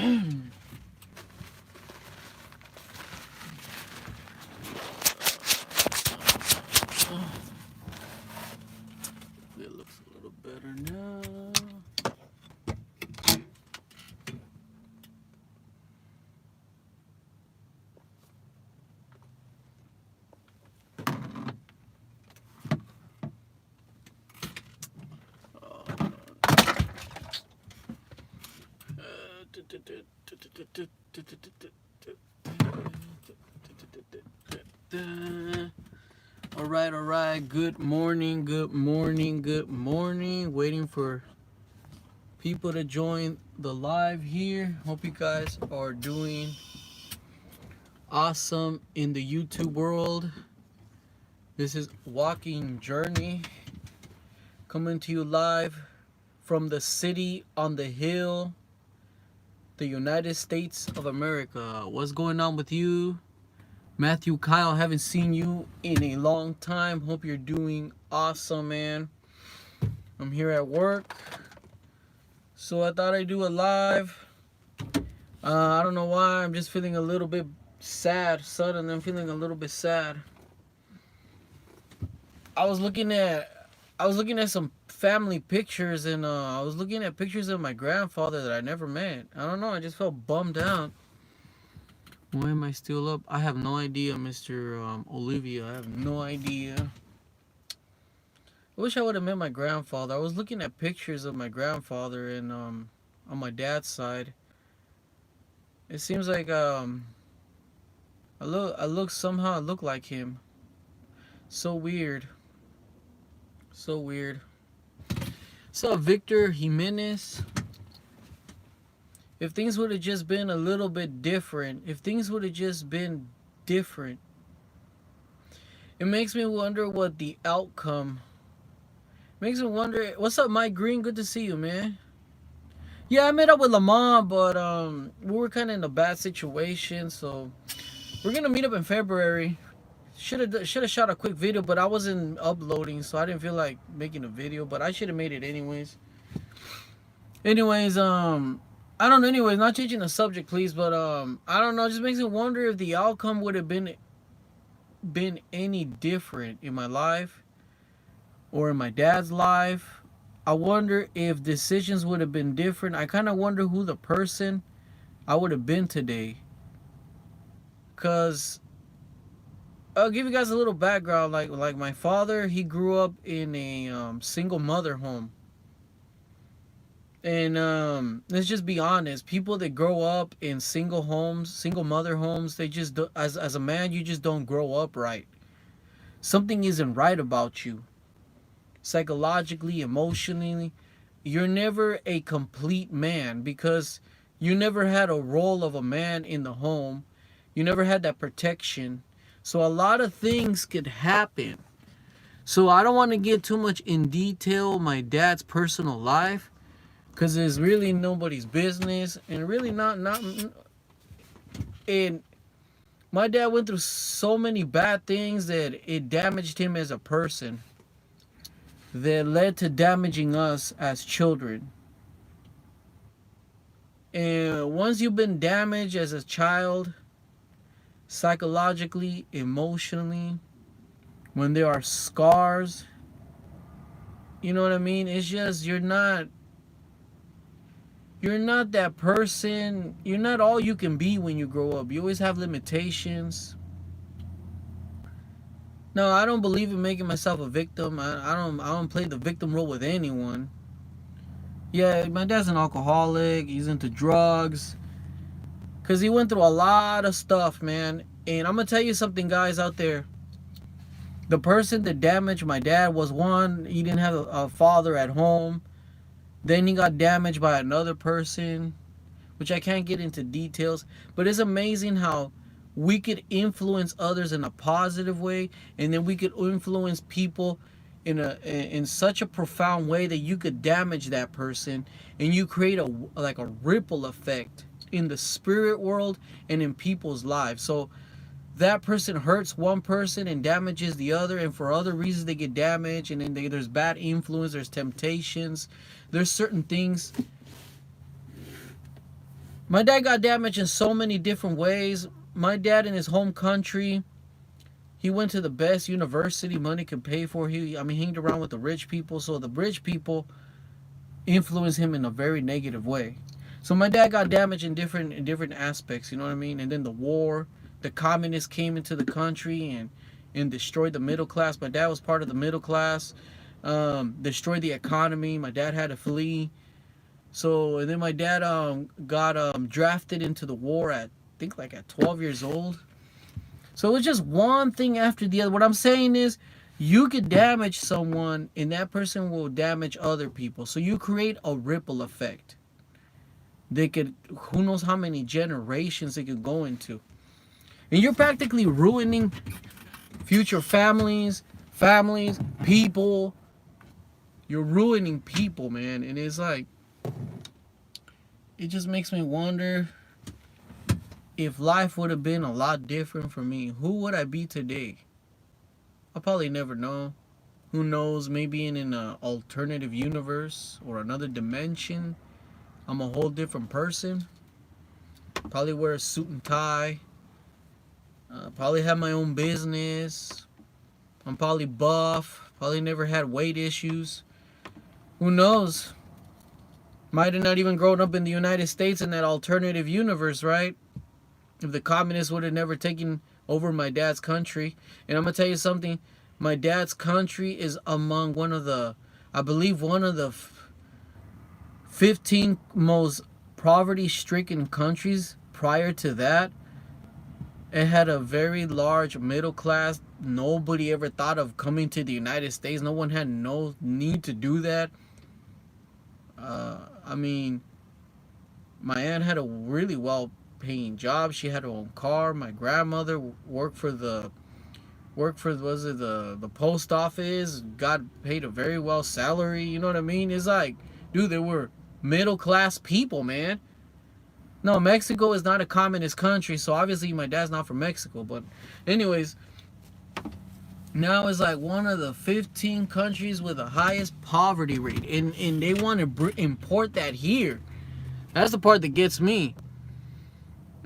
It looks a little better now. All right. Good morning. Waiting for people to join the live here. Hope you guys are doing awesome in the YouTube world. This is Walking Journey coming to you live from the city on the hill, the United States of America. What's going on with you? Matthew Kyle, haven't seen you in a long time. Hope you're doing awesome, man. I'm here at work, so I thought I'd do a live. I don't know why, I'm just feeling a little bit sad. Suddenly I'm feeling a little bit sad. I was looking at some family pictures, and I was looking at pictures of my grandfather that I never met. I don't know, I just felt bummed out. Why am I still up? I have no idea, Mr. Olivia. I have no idea. I wish I would have met my grandfather. I was looking at pictures of my grandfather, and on my dad's side, it seems like I look like him. So weird. So weird. So Victor Jimenez. If things would have just been a little bit different, it makes me wonder what the outcome. Makes me wonder. What's up, Mike Green? Good to see you, man. Yeah, I met up with Lamont, but we were kind of in a bad situation, so we're gonna meet up in February. Should have shot a quick video, but I wasn't uploading, so I didn't feel like making a video. But I should have made it anyways. I don't know. Anyways, not changing the subject, please. But I don't know. It just makes me wonder if the outcome would have been any different in my life or in my dad's life. I wonder if decisions would have been different. I kind of wonder who the person I would have been today. Cause I'll give you guys a little background. Like my father, he grew up in a single mother home. And let's just be honest, people that grow up in single mother homes, they just do, as a man, you just don't grow up right. Something isn't right about you. Psychologically, emotionally, you're never a complete man because you never had a role of a man in the home. You never had that protection. So a lot of things could happen. So I don't want to get too much in detail my dad's personal life, because it's really nobody's business, and really not. And my dad went through so many bad things that it damaged him as a person, that led to damaging us as children. And once you've been damaged as a child, psychologically, emotionally, when there are scars, you know what I mean? It's just you're not that person. You're not all you can be when you grow up. You always have limitations. No, I don't believe in making myself a victim. I don't play the victim role with anyone. Yeah, my dad's an alcoholic. He's into drugs. Because he went through a lot of stuff, man. And I'm going to tell you something, guys out there. The person that damaged my dad was, one, he didn't have a father at home. Then he got damaged by another person, which I can't get into details. But it's amazing how we could influence others in a positive way, and then we could influence people in such a profound way that you could damage that person, and you create a ripple effect in the spirit world and in people's lives. So that person hurts one person and damages the other, and for other reasons they get damaged, and then there's bad influence, there's temptations, there's certain things My dad got damaged in so many different ways. My dad in his home country, he went to the best university money could pay for. He hanged around with the rich people, so the rich people influenced him in a very negative way. So my dad got damaged in different aspects, you know what I mean? And then the war, the communists came into the country and destroyed the middle class. My dad was part of the middle class. Destroyed the economy. My dad had to flee. So and then my dad got drafted into the war at I think like at 12 years old. So it was just one thing after the other. What I'm saying is, you could damage someone, and that person will damage other people. So you create a ripple effect. They could, who knows how many generations they could go into, and you're practically ruining future families, people. You're ruining people, man, and it's like, it just makes me wonder if life would have been a lot different for me. Who would I be today? I'll probably never know. Who knows? Maybe in an alternative universe or another dimension, I'm a whole different person. Probably wear a suit and tie. Probably have my own business. I'm probably buff. Probably never had weight issues. Who knows? Might have not even grown up in the United States in that alternative universe, right? If the communists would have never taken over my dad's country. And I'm going to tell you something. My dad's country is among one of the, I believe, one of the 15 most poverty-stricken countries. Prior to that, it had a very large middle class. Nobody ever thought of coming to the United States. No one had no need to do that. I mean, my aunt had a really well-paying job. She had her own car. My grandmother worked for the post office. Got paid a very well salary. You know what I mean? It's like, dude, they were middle class people, man. No, Mexico is not a communist country, so obviously my dad's not from Mexico. But anyways, now it's like one of the 15 countries with the highest poverty rate, and they want to import that here. That's the part that gets me.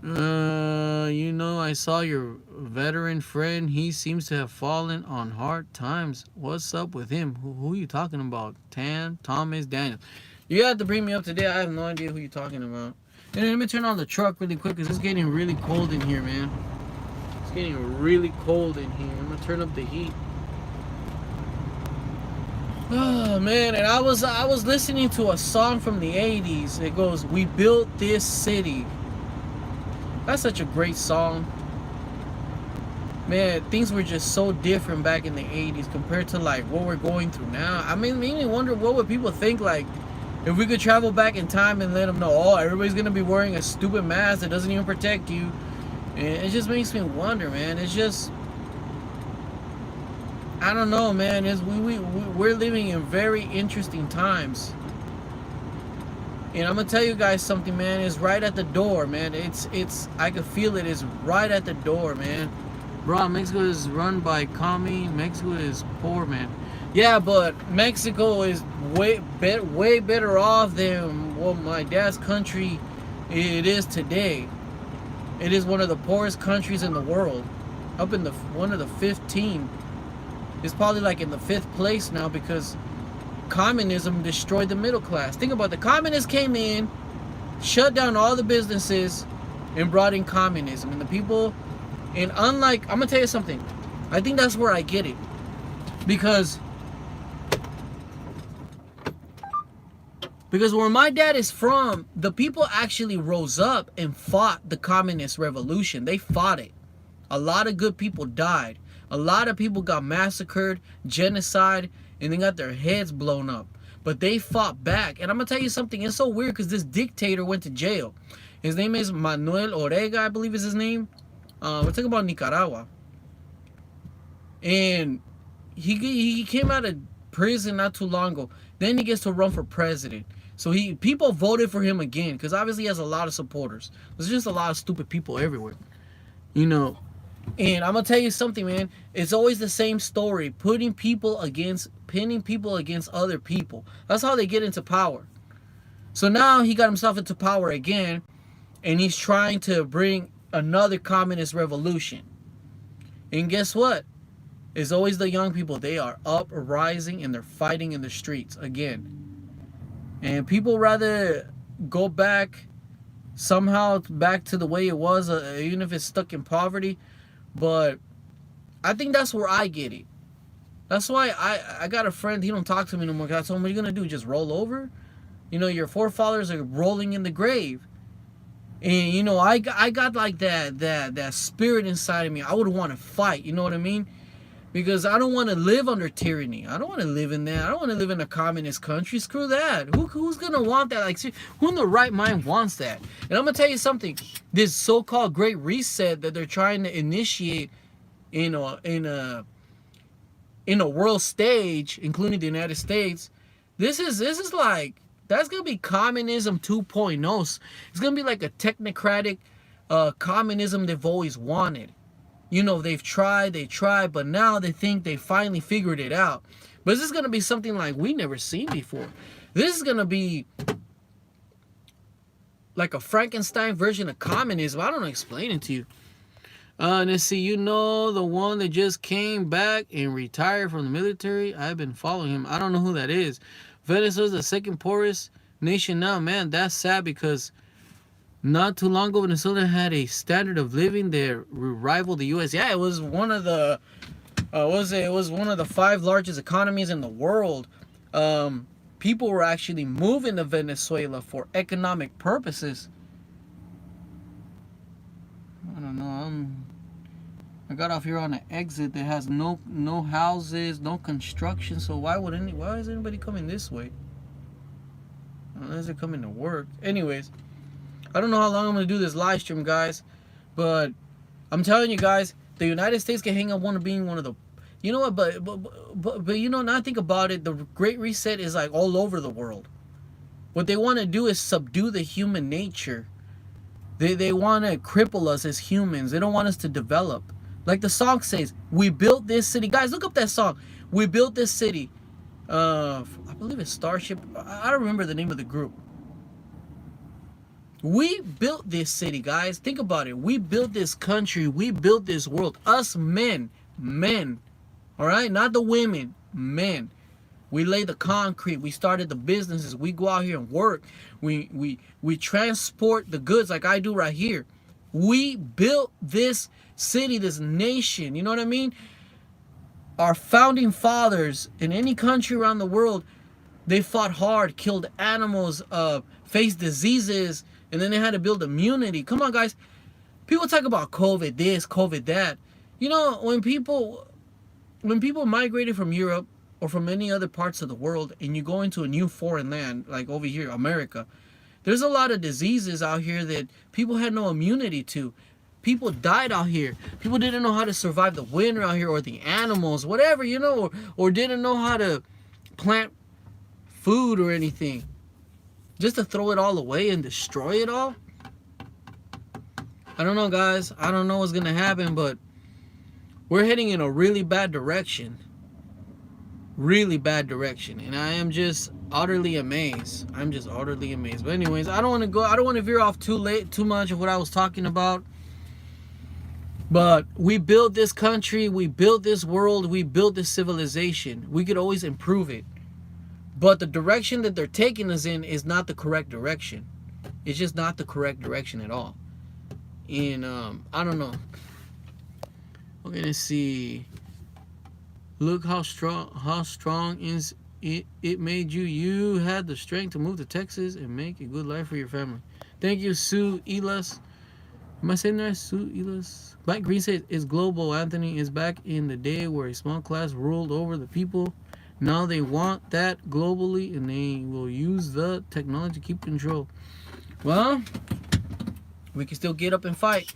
I saw your veteran friend. He seems to have fallen on hard times. What's up with him? Who are you talking about? Thomas Daniels. You have to bring me up to date. I have no idea who you're talking about. And let me turn on the truck really quick because it's getting really cold in here, man. It's getting really cold in here. I'm gonna turn up the heat. Oh man, and I was listening to a song from the 80s. It goes, "We built this city." That's such a great song. Man, things were just so different back in the 80s compared to like what we're going through now. I mean, it made me wonder what would people think like if we could travel back in time and let them know, oh, everybody's gonna be wearing a stupid mask that doesn't even protect you. And it just makes me wonder, man. It's just, I don't know, man. We're living in very interesting times. And I'm gonna tell you guys something, man. It's right at the door, man. I can feel it. It's right at the door, man. Bro, Mexico is run by commie. Mexico is poor, man. Yeah, but Mexico is way better off than what my dad's country it is today. It is one of the poorest countries in the world. Up in one of the 15. It's probably like in the 5th place now because communism destroyed the middle class. Think about it. The communists came in, shut down all the businesses, and brought in communism. And the people, and unlike, I'm gonna tell you something. I think that's where I get it. Because where my dad is from, the people actually rose up and fought the communist revolution. They fought it. A lot of good people died. A lot of people got massacred, genocide, and they got their heads blown up. But they fought back. And I'm going to tell you something. It's so weird because this dictator went to jail. His name is Manuel Ortega, I believe is his name. We're talking about Nicaragua. And he came out of prison not too long ago. Then he gets to run for president. So people voted for him again because obviously he has a lot of supporters. There's just a lot of stupid people everywhere. You know. And I'm going to tell you something, man. It's always the same story. Pinning people against other people. That's how they get into power. So now he got himself into power again. And he's trying to bring another communist revolution. And guess what? It's always the young people. They are up, rising, and they're fighting in the streets again. And people rather go back somehow back to the way it was, even if it's stuck in poverty. But I think that's where I get it. That's why I got a friend, he don't talk to me no more. I told him, what are you going to do? Just roll over? You know, your forefathers are rolling in the grave. And, you know, I got like that spirit inside of me. I would want to fight, you know what I mean? Because I don't want to live under tyranny. I don't want to live in that. I don't want to live in a communist country. Screw that. Who's going to want that? Like, who in the right mind wants that? And I'm going to tell you something. This so-called Great Reset that they're trying to initiate in a world stage, including the United States, this is like, that's going to be communism 2.0. It's going to be like a technocratic communism they've always wanted. You know, they tried, but now they think they finally figured it out. But this is going to be something like we never seen before. This is going to be like a Frankenstein version of communism. I don't know, explain it to you. Let's see, you know, the one that just came back and retired from the military. I've been following him. I don't know who that is. Venezuela's the second poorest nation now. Man, that's sad because not too long ago, Venezuela had a standard of living that rivaled the U.S. Yeah, it was one of the, it was one of the 5 largest economies in the world. People were actually moving to Venezuela for economic purposes. I don't know. I got off here on an exit that has no houses, no construction. So why is anybody coming this way? Unless they're coming to work. Anyways. I don't know how long I'm going to do this live stream, guys, but I'm telling you guys, the United States can hang up being one of the, you know what, but you know, now I think about it, the Great Reset is like all over the world. What they want to do is subdue the human nature. They want to cripple us as humans. They don't want us to develop. Like the song says, we built this city. Guys, look up that song. We built this city. I believe it's Starship. I don't remember the name of the group. We built this city, guys. Think about it. We built this country. We built this world. Us men. All right? Not the women. Men. We laid the concrete. We started the businesses. We go out here and work. We transport the goods like I do right here. We built this city, this nation. You know what I mean? Our founding fathers in any country around the world, they fought hard, killed animals, faced diseases, and then they had to build immunity. Come on, guys. People talk about COVID this, COVID that. You know, when people migrated from Europe or from any other parts of the world and you go into a new foreign land, like over here, America, there's a lot of diseases out here that people had no immunity to. People died out here. People didn't know how to survive the winter out here, or the animals, whatever, you know, or didn't know how to plant food or anything. Just to throw it all away and destroy it all? I don't know, guys. I don't know what's going to happen, but we're heading in a really bad direction. Really bad direction. And I am just utterly amazed. I'm just utterly amazed. But anyways, I don't want to veer off too much of what I was talking about. But we built this country. We built this world. We built this civilization. We could always improve it. But the direction that they're taking us in is not the correct direction. It's just not the correct direction at all. And I don't know. Okay, let's see. Look how strong is it made you. You had the strength to move to Texas and make a good life for your family. Thank you, Sue Elas. Am I saying that? Sue Elas. Black Green says it's global. Anthony is back in the day where a small class ruled over the people. Now they want that globally, and they will use the technology to keep control. Well, we can still get up and fight.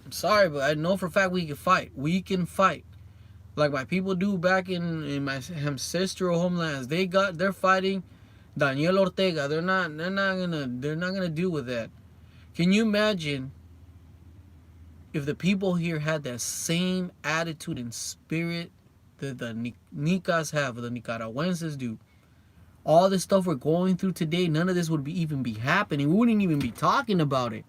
I'm sorry, but I know for a fact we can fight. We can fight. Like my people do back in my ancestral homelands. They're fighting Daniel Ortega. They're not gonna deal with that. Can you imagine if the people here had that same attitude and spirit that the Nicas have, or the Nicaraguenses do? All this stuff we're going through today, none of this would even be happening. We wouldn't even be talking about it.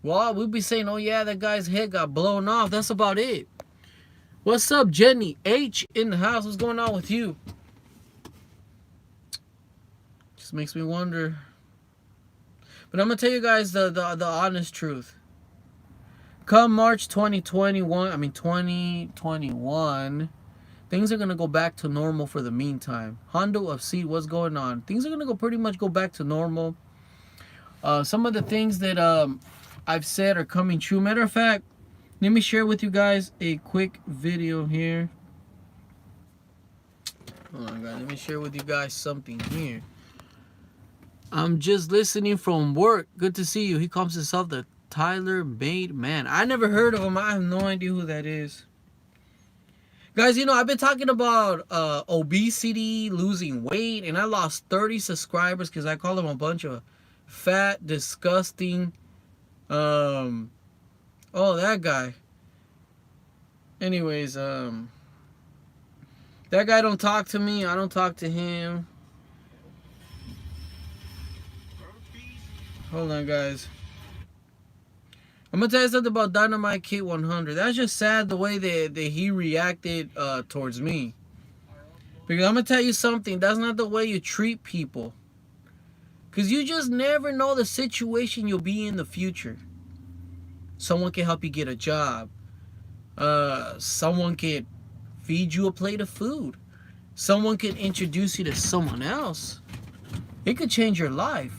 Well, we'll be saying, oh yeah, that guy's head got blown off. That's about it. What's up, Jenny H in the house? What's going on with you? Just makes me wonder. But I'm gonna tell you guys the honest truth. Come March 2021, things are gonna go back to normal for the meantime. Hondo of Seed, what's going on? Things are gonna pretty much go back to normal. Some of the things that I've said are coming true. Matter of fact, let me share with you guys a quick video here. Hold on, guys. Let me share with you guys something here. I'm just listening from work. Good to see you. He calls himself the Tyler Made Man. I never heard of him. I have no idea who that is. Guys, you know, I've been talking about obesity, losing weight, and I lost 30 subscribers because I call them a bunch of fat, disgusting, oh, that guy. Anyways, that guy don't talk to me. I don't talk to him. Hold on, guys. I'm gonna tell you something about Dynamite Kid 100. That's just sad the way that he reacted towards me. Because I'm gonna tell you something. That's not the way you treat people. Because you just never know the situation you'll be in the future. Someone can help you get a job. Someone can feed you a plate of food. Someone can introduce you to someone else. It could change your life.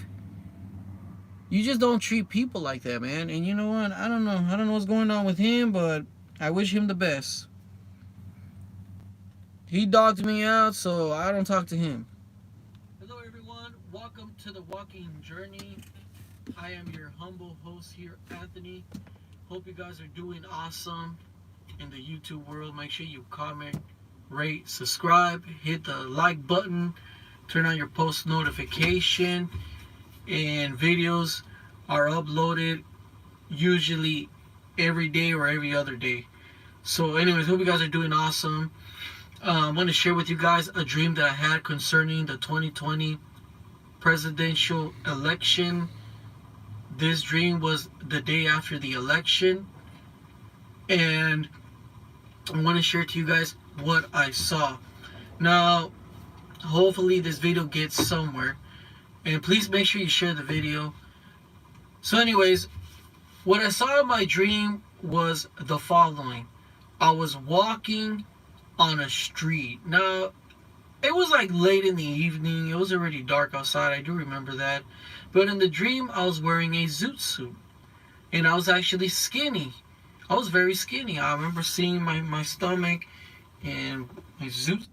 You just don't treat people like that, man. And you know what? I don't know what's going on with him, but I wish him the best. He dogged me out, so I don't talk to him. Hello, everyone. Welcome to the Walking Journey. I am your humble host here, Anthony. Hope you guys are doing awesome in the YouTube world. Make sure you comment, rate, subscribe, hit the like button, turn on your post notification. And videos are uploaded usually every day or every other day. So anyways, hope you guys are doing awesome. I'm going to share with you guys a dream that I had concerning the 2020 presidential election. This dream was the day after the election, and I want to share to you guys what I saw. Now, hopefully this video gets somewhere. And please make sure you share the video. So anyways, what I saw in my dream was the following. I was walking on a street. Now, it was like late in the evening. It was already dark outside. I do remember that. But in the dream, I was wearing a zoot suit. And I was actually skinny. I was very skinny. I remember seeing my stomach and my zoot.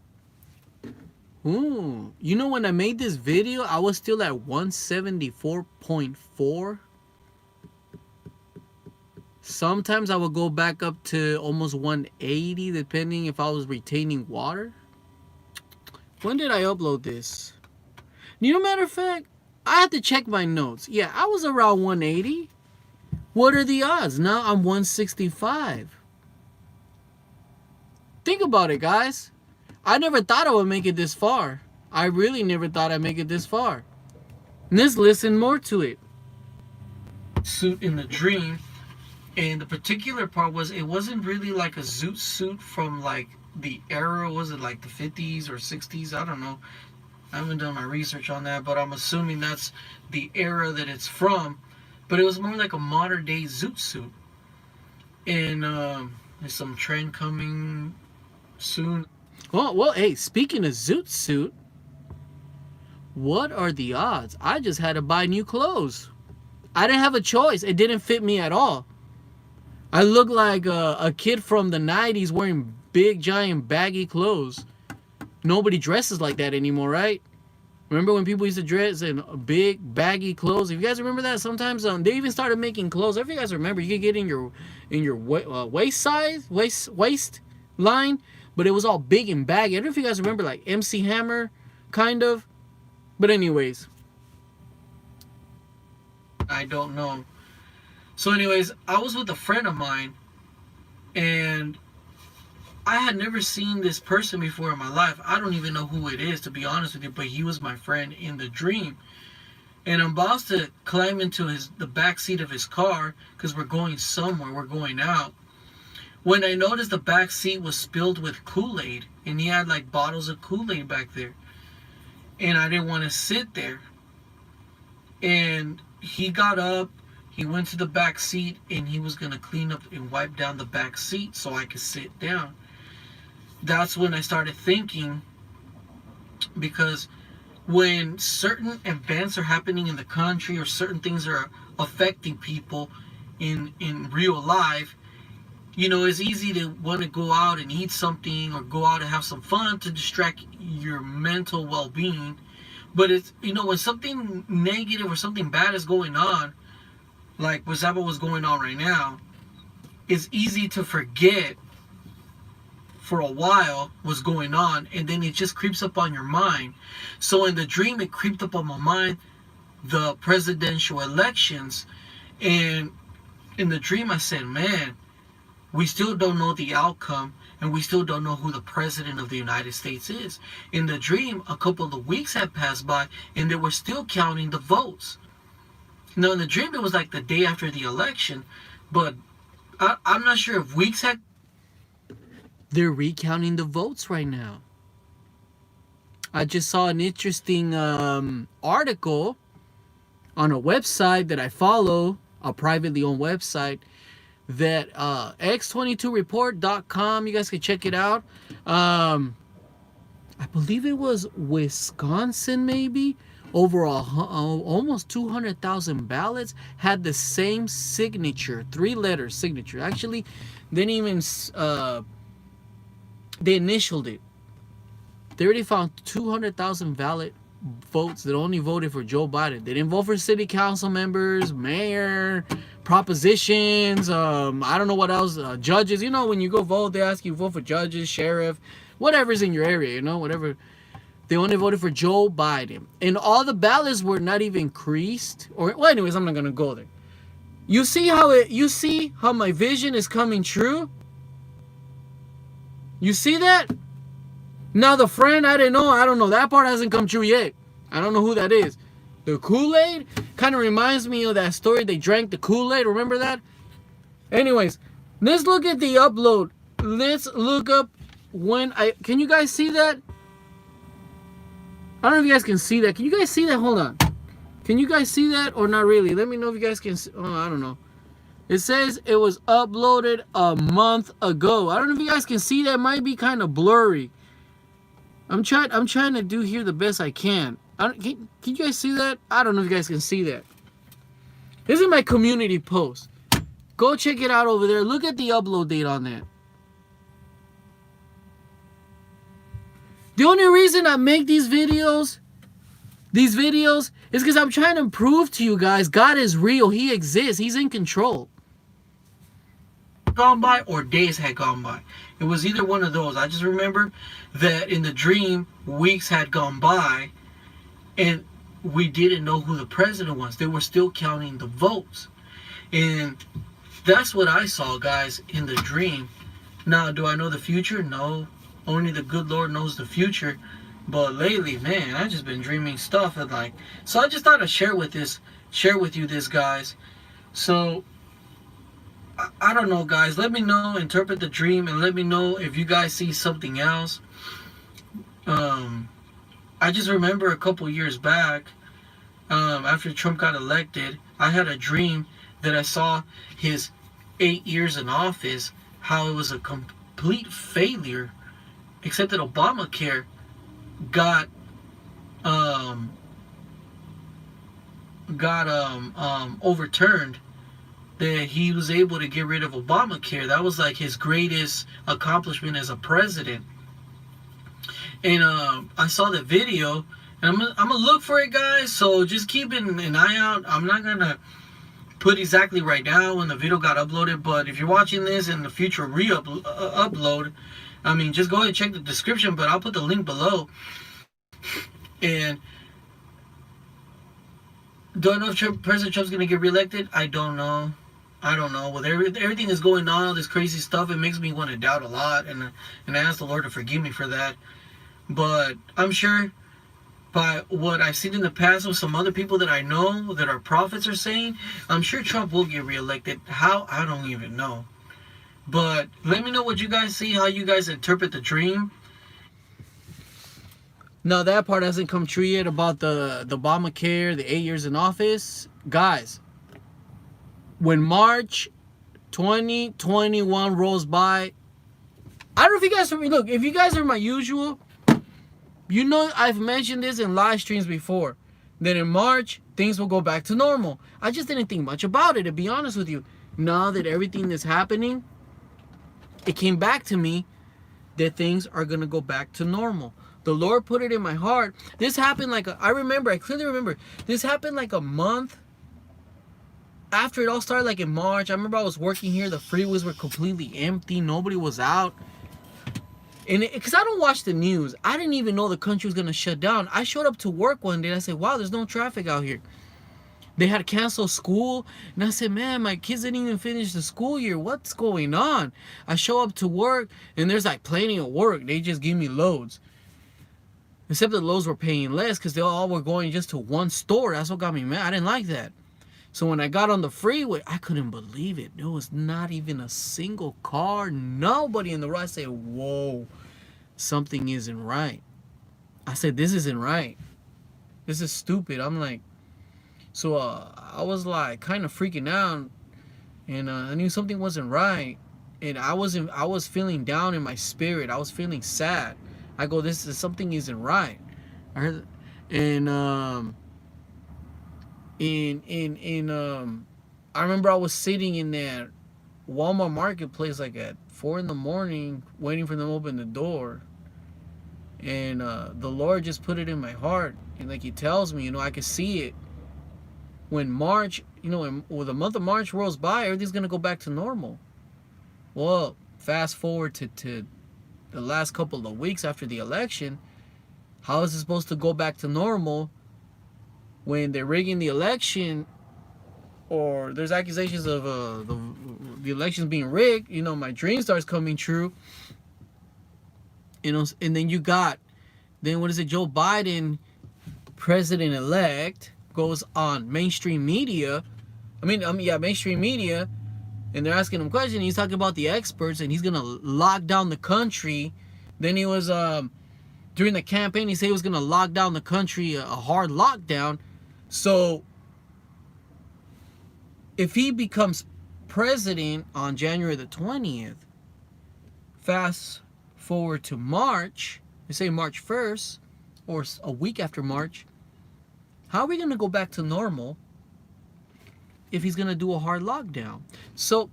Ooh, you know, when I made this video, I was still at 174.4. Sometimes I would go back up to almost 180, depending if I was retaining water. When did I upload this? You know, matter of fact, I had to check my notes. Yeah, I was around 180. What are the odds? Now I'm 165. Think about it, guys. I never thought I would make it this far. I really never thought I'd make it this far. And let's listen more to it. Suit in the dream, and the particular part was it wasn't really like a zoot suit from like the era. Was it like the 50s or 60s? I don't know. I haven't done my research on that, but I'm assuming that's the era that it's from. But it was more like a modern day zoot suit. And there's some trend coming soon. Well, hey, speaking of zoot suit, what are the odds? I just had to buy new clothes. I didn't have a choice. It didn't fit me at all. I look like a kid from the 90s wearing big, giant, baggy clothes. Nobody dresses like that anymore, right? Remember when people used to dress in big, baggy clothes? If you guys remember that, sometimes they even started making clothes. If you guys remember, you could get in your waist size, waist line, but it was all big and baggy. I don't know if you guys remember, like MC Hammer, kind of. But anyways, I don't know. So anyways, I was with a friend of mine, and I had never seen this person before in my life. I don't even know who it is, to be honest with you, but he was my friend in the dream. and I'm about to climb into the back seat of his car because we're going somewhere. We're going out. When I noticed the back seat was filled with Kool-Aid, and he had like bottles of Kool-Aid back there, and I didn't want to sit there. And he got up, he went to the back seat, and he was gonna clean up and wipe down the back seat so I could sit down. That's when I started thinking, because when certain events are happening in the country or certain things are affecting people in real life, you know, it's easy to want to go out and eat something or go out and have some fun to distract your mental well-being. But it's, you know, when something negative or something bad is going on, like what's going on right now, it's easy to forget for a while what's going on, and then it just creeps up on your mind. So in the dream, it creeped up on my mind, the presidential elections. And in the dream, I said, man, we still don't know the outcome, and we still don't know who the president of the United States is. In the dream, a couple of weeks had passed by, and they were still counting the votes. Now, in the dream, it was like the day after the election, but I'm not sure if weeks had... They're recounting the votes right now. I just saw an interesting article on a website that I follow, a privately owned website, that x22report.com, you guys can check it out. I believe it was Wisconsin, maybe, over almost 200,000 ballots had the same signature, 3-letter signature. Actually, they didn't even they initialed it. They already found 200,000 valid votes that only voted for Joe Biden. They didn't vote for city council members, mayor, propositions, I don't know what else, judges. You know, when you go vote, they ask you to vote for judges, sheriff, whatever's in your area, you know, whatever. They only voted for Joe Biden. And all the ballots were not even creased. Or, well, anyways, I'm not going to go there. You see how my vision is coming true? You see that? Now the friend, I don't know. That part hasn't come true yet. I don't know who that is. The Kool-Aid kind of reminds me of that story. They drank the Kool-Aid. Remember that? Anyways, let's look at the upload. Let's look up when can you guys see that? I don't know if you guys can see that. Can you guys see that? Hold on. Can you guys see that or not really? Let me know if you guys can see. Oh, I don't know. It says it was uploaded a month ago. I don't know if you guys can see that. It might be kind of blurry. I'm trying to do here the best I can. Can you guys see that? I don't know if you guys can see that. This is my community post. Go check it out over there. Look at the upload date on that. The only reason I make these videos is because I'm trying to prove to you guys God is real. He exists. He's in control. Gone by or days had gone by. It was either one of those. I just remember that in the dream, weeks had gone by and we didn't know who the president was. They were still counting the votes. And that's what I saw, guys, in the dream. Now, do I know the future? No. Only the good Lord knows the future. But lately, man, I've just been dreaming stuff and like, so I just thought I'd share with you this, guys. So I don't know, guys. Let me know, interpret the dream, and let me know if you guys see something else. I just remember a couple years back, after Trump got elected, I had a dream that I saw his 8 years in office, how it was a complete failure, except that Obamacare got overturned. That he was able to get rid of Obamacare. That was like his greatest accomplishment as a president. And I saw the video, and I'm gonna look for it, guys. So just keep an eye out. I'm not gonna put exactly right now when the video got uploaded, but if you're watching this in the future upload, I mean, just go ahead and check the description, but I'll put the link below. And do I know if President Trump's gonna get reelected? I don't know. With everything that's going on, all this crazy stuff, it makes me want to doubt a lot, and I ask the Lord to forgive me for that. But I'm sure by what I've seen in the past with some other people that I know that are prophets are saying, I'm sure Trump will get reelected. How? I don't even know. But let me know what you guys see, how you guys interpret the dream. Now that part hasn't come true yet about the Obamacare, the 8 years in office. Guys, when March 2021 rolls by, I don't know if you guys look, if you guys are my usual, you know I've mentioned this in live streams before, that in March, things will go back to normal. I just didn't think much about it, to be honest with you. Now that everything that's happening, it came back to me that things are going to go back to normal. The Lord put it in my heart. This happened I clearly remember, this happened like a month after it all started, like in March. I remember I was working here, the freeways were completely empty, nobody was out. And because I don't watch the news, I didn't even know the country was going to shut down. I showed up to work one day and I said, wow, there's no traffic out here. They had canceled school. And I said, man, my kids didn't even finish the school year. What's going on? I show up to work and there's like plenty of work. They just give me loads. Except the loads were paying less because they all were going just to one store. That's what got me mad. I didn't like that. So when I got on the freeway, I couldn't believe it. There was not even a single car, nobody in the road. I said, whoa, something isn't right. I said, this isn't right. This is stupid. I'm like, so I was like kind of freaking out, and I knew something wasn't right, and I was feeling down in my spirit. I was feeling sad. I go, something isn't right. I heard, and I remember I was sitting in that Walmart marketplace like at 4 in the morning, waiting for them to open the door, and the Lord just put it in my heart, and like He tells me, I can see it. When March, when the month of March rolls by, everything's gonna go back to normal. Well, fast forward to the last couple of weeks after the election. How is it supposed to go back to normal when they're rigging the election, or there's accusations of the elections being rigged? My dream starts coming true. And then what is it? Joe Biden, president-elect, goes on mainstream media. Mainstream media, and they're asking him questions. He's talking about the experts, and he's gonna lock down the country. Then he was during the campaign, he said he was gonna lock down the country, a hard lockdown. So if he becomes president on January the 20th, fast forward to March, they say March 1st, or a week after March, how are we gonna go back to normal if he's gonna do a hard lockdown? So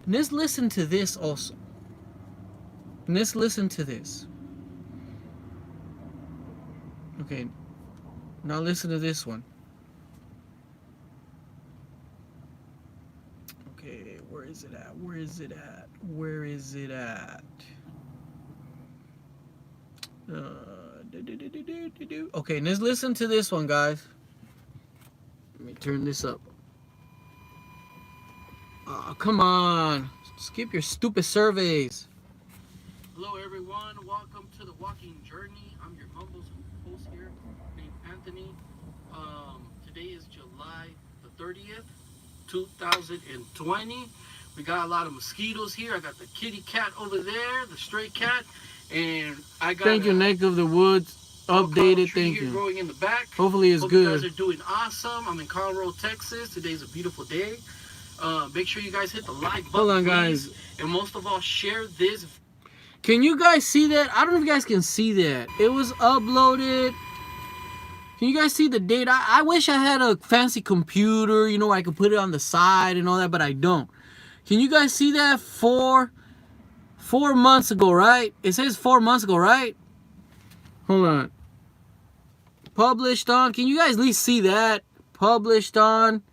let's listen to this also. Let's listen to this. Okay, now listen to this one. Okay, where is it at? Where is it at? Where is it at? Okay, let's listen to this one, guys. Let me turn this up. Oh, come on. Skip your stupid surveys. Hello, everyone. Welcome to the Walking Journey. I'm your humble host here, named Anthony. Today is July the 30th, 2020. We got a lot of mosquitoes here. I got the kitty cat over there, the stray cat, and I got. Thank you, Neck of the Woods. Updated. Thank you. Growing in the back. Hopefully it's good. You guys are doing awesome. I'm in Conroe, Texas. Today's a beautiful day. Make sure you guys hit the like button. Hold on, guys. And most of all, share this. Can you guys see that? I don't know if you guys can see that. It was uploaded. Can you guys see the date? I wish I had a fancy computer, I could put it on the side and all that, but I don't. Can you guys see that? 4 months ago, right? It says 4 months ago, right? Hold on. Published on. Can you guys at least see that? Published on.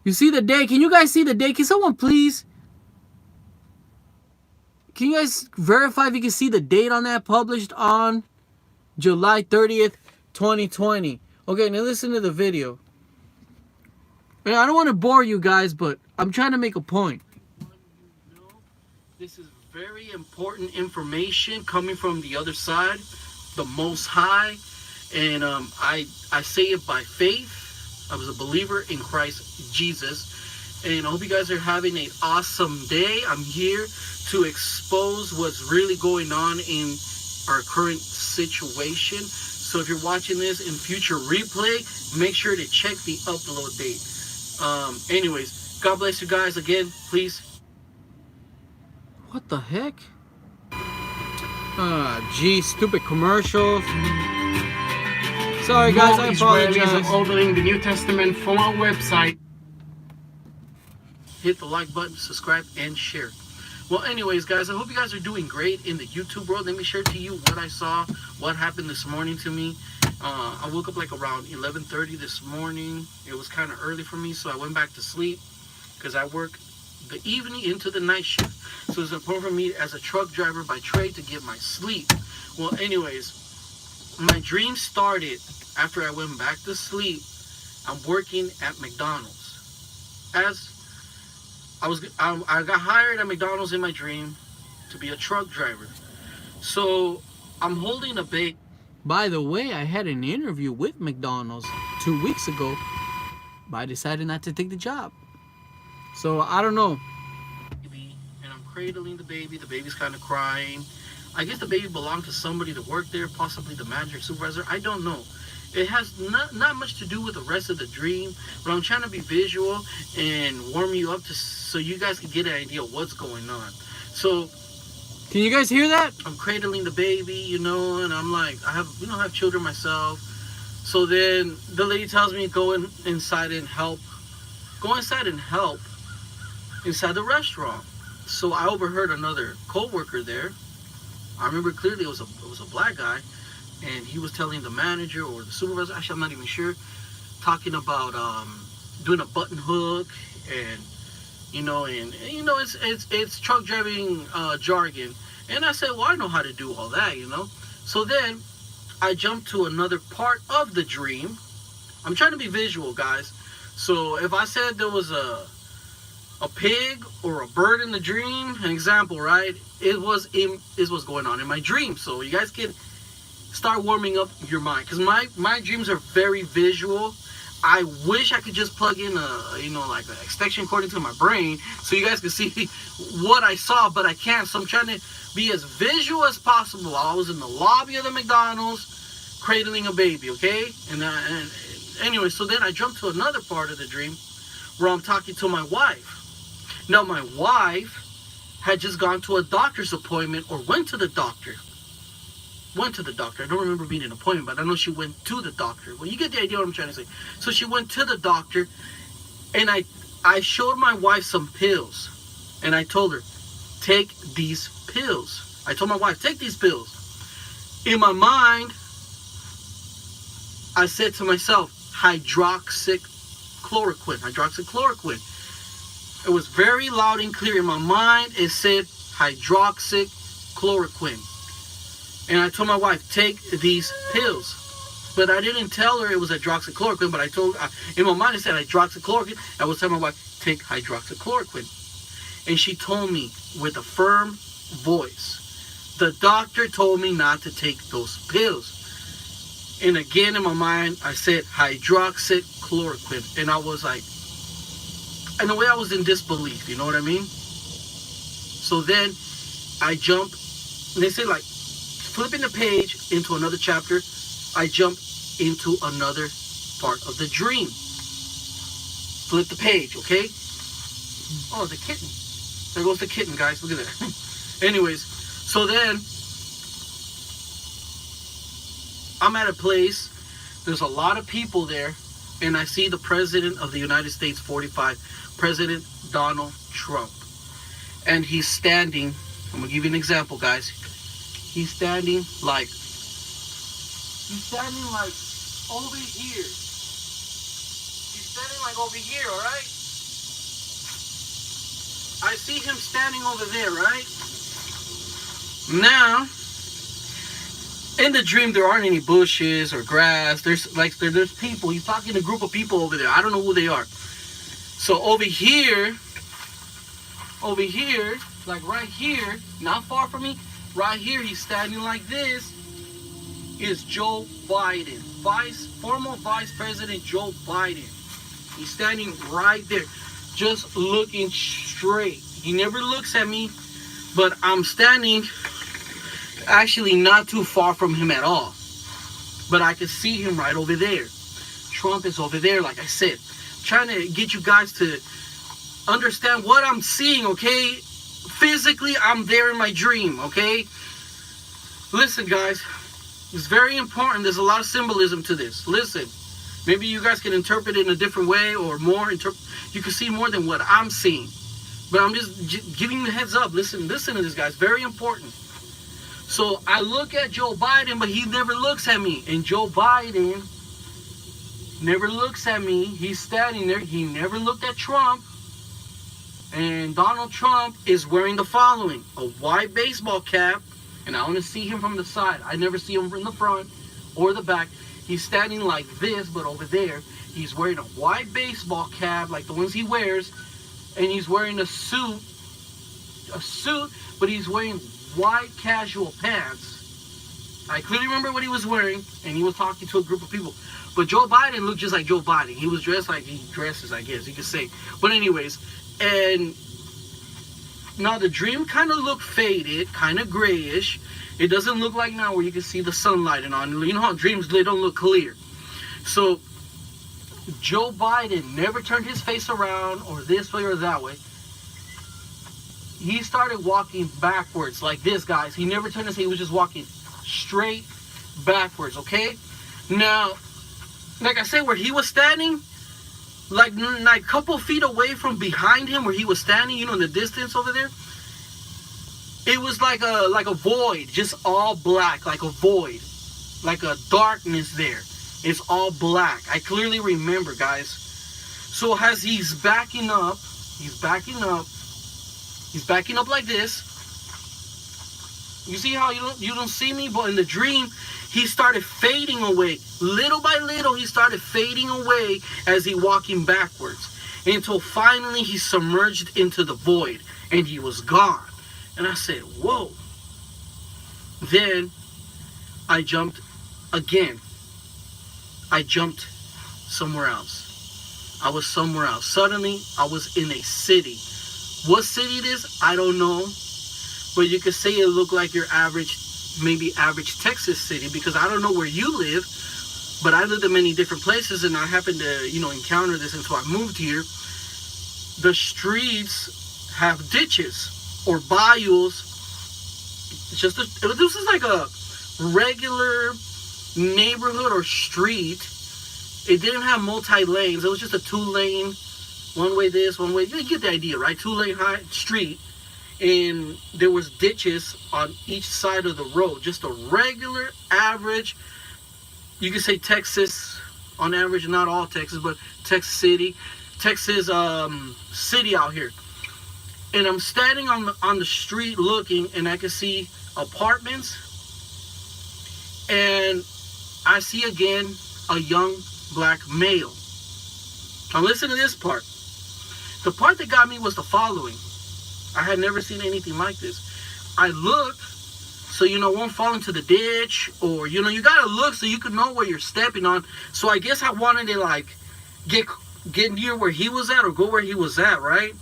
You see the date? Can you guys see the date? Can someone please? Can you guys verify if you can see the date on that? Published on July 30th, 2020. Okay, now listen to the video. I don't want to bore you guys, but I'm trying to make a point. This is very important information coming from the other side, the Most High. And I say it by faith. I was a believer in Christ Jesus. And I hope you guys are having an awesome day. I'm here to expose what's really going on in our current situation. So if you're watching this in future replay, make sure to check the upload date. Anyways, God bless you guys again. Please. What the heck? Gee, stupid commercials. Sorry guys, I apologize. Opening the New Testament from our website. Hit the like button, subscribe, and share. Well, anyways, guys, I hope you guys are doing great in the YouTube world. Let me share to you what I saw, what happened this morning to me. I woke up like around 11:30 this morning. It was kind of early for me, so I went back to sleep because I work the evening into the night shift. So it's important for me as a truck driver by trade to get my sleep. Well, anyways, my dream started after I went back to sleep. I'm working at McDonald's. As I got hired at McDonald's in my dream to be a truck driver. So I'm holding a bag. By the way, I had an interview with McDonald's 2 weeks ago, but I decided not to take the job. So I don't know. And I'm cradling the baby. The baby's kind of crying. I guess the baby belonged to somebody to work there, possibly the manager, supervisor. I don't know. It has not much to do with the rest of the dream, but I'm trying to be visual and warm you up so you guys can get an idea of what's going on. So, can you guys hear that? I'm cradling the baby, you know, and I'm like, I have children myself. So then the lady tells me go inside and help. Go inside and help inside the restaurant. So I overheard another co-worker there. I remember clearly it was a black guy. And he was telling the manager or the supervisor, actually I'm not even sure, talking about doing a button hook and it's truck driving jargon. And I said, well, I know how to do all that, you know. So then I jumped to another part of the dream. I'm trying to be visual, guys. So if I said there was a pig or a bird in the dream, an example, right? It was going on in my dream. So you guys can start warming up your mind, because my dreams are very visual. I wish I could just plug in like an extension cord into my brain so you guys can see what I saw, but I can't. So I'm trying to be as visual as possible. I was in the lobby of the McDonald's cradling a baby, okay? And anyway, so then I jumped to another part of the dream where I'm talking to my wife. Now my wife had just gone to a doctor's appointment, or went to the doctor. I don't remember being an appointment, but I know she went to the doctor. Well, you get the idea what I'm trying to say. So she went to the doctor, and I showed my wife some pills, and I told her, take these pills. I told my wife, take these pills. In my mind, I said to myself, hydroxychloroquine. It was very loud and clear in my mind. It said hydroxychloroquine. And I told my wife, take these pills. But I didn't tell her it was hydroxychloroquine, but I told her, in my mind it said hydroxychloroquine. I was telling my wife, take hydroxychloroquine. And she told me with a firm voice, the doctor told me not to take those pills. And again in my mind, I said hydroxychloroquine. And I was like, in a way I was in disbelief, you know what I mean? So then I jumped, and they say like, flipping the page into another chapter, I jump into another part of the dream. Flip the page, okay? Oh, the kitten. There goes the kitten, guys. Look at that. Anyways, so then I'm at a place. There's a lot of people there, and I see the President of the United States 45, President Donald Trump. And he's standing. I'm going to give you an example, guys. He's standing like over here. He's standing like over here, all right? I see him standing over there, right? Now, in the dream, there aren't any bushes or grass. There's people. He's talking to a group of people over there. I don't know who they are. So over here, like right here, not far from me, right here, he's standing like this, is Joe Biden. former Vice President Joe Biden. He's standing right there, just looking straight. He never looks at me, but I'm standing actually not too far from him at all. But I can see him right over there. Trump is over there, like I said. I'm trying to get you guys to understand what I'm seeing, okay? Physically, I'm there in my dream, okay? Listen, guys, it's very important. There's a lot of symbolism to this. Listen, maybe you guys can interpret it in a different way or more. You can see more than what I'm seeing. But I'm just giving you a heads up. Listen to this, guys. Very important. So I look at Joe Biden, but he never looks at me. And Joe Biden never looks at me. He's standing there. He never looked at Trump. And Donald Trump is wearing the following: a white baseball cap, and I want to see him from the side. I never see him from the front or the back. He's standing like this, but over there. He's wearing a white baseball cap, like the ones he wears, and he's wearing a suit, but he's wearing white casual pants. I clearly remember what he was wearing, and he was talking to a group of people. But Joe Biden looked just like Joe Biden. He was dressed like he dresses, I guess you could say. But anyways, and now the dream kind of looked faded, kind of grayish. It doesn't look like now where you can see the sunlight and on. You know how dreams, they don't look clear. So Joe Biden never turned his face around or this way or that way. He started walking backwards like this, guys. He never turned his head. He was just walking straight backwards, okay? Now, like I said, where he was standing, like a couple feet away from behind him where he was standing, you know, in the distance over there, it was like a void, just all black, like a void, like a darkness there. It's all black. I clearly remember, guys. So as he's backing up like this. You see how you don't see me, but in the dream, he started fading away. Little by little, he started fading away as he walking backwards, until finally he submerged into the void and he was gone. And I said, whoa. Then I jumped again. I jumped somewhere else. I was somewhere else. Suddenly, I was in a city. What city it is, I don't know. But you could say it looked like your average, maybe average Texas city, because I don't know where you live, but I lived in many different places, and I happened to, encounter this until I moved here. The streets have ditches or bayous. This is like a regular neighborhood or street. It didn't have multi-lanes. It was just a 2-lane, one way this, one way. You get the idea, right? 2-lane high street. And there was ditches on each side of the road. Just a regular, average, you could say Texas, on average, not all Texas, but Texas city out here. And I'm standing on the street looking, and I can see apartments. And I see again a young black male. Now listen to this part. The part that got me was the following. I had never seen anything like this. I looked so won't fall into the ditch, or you gotta look so you can know where you're stepping on. So I guess I wanted to get near where he was at, or go where he was at, right?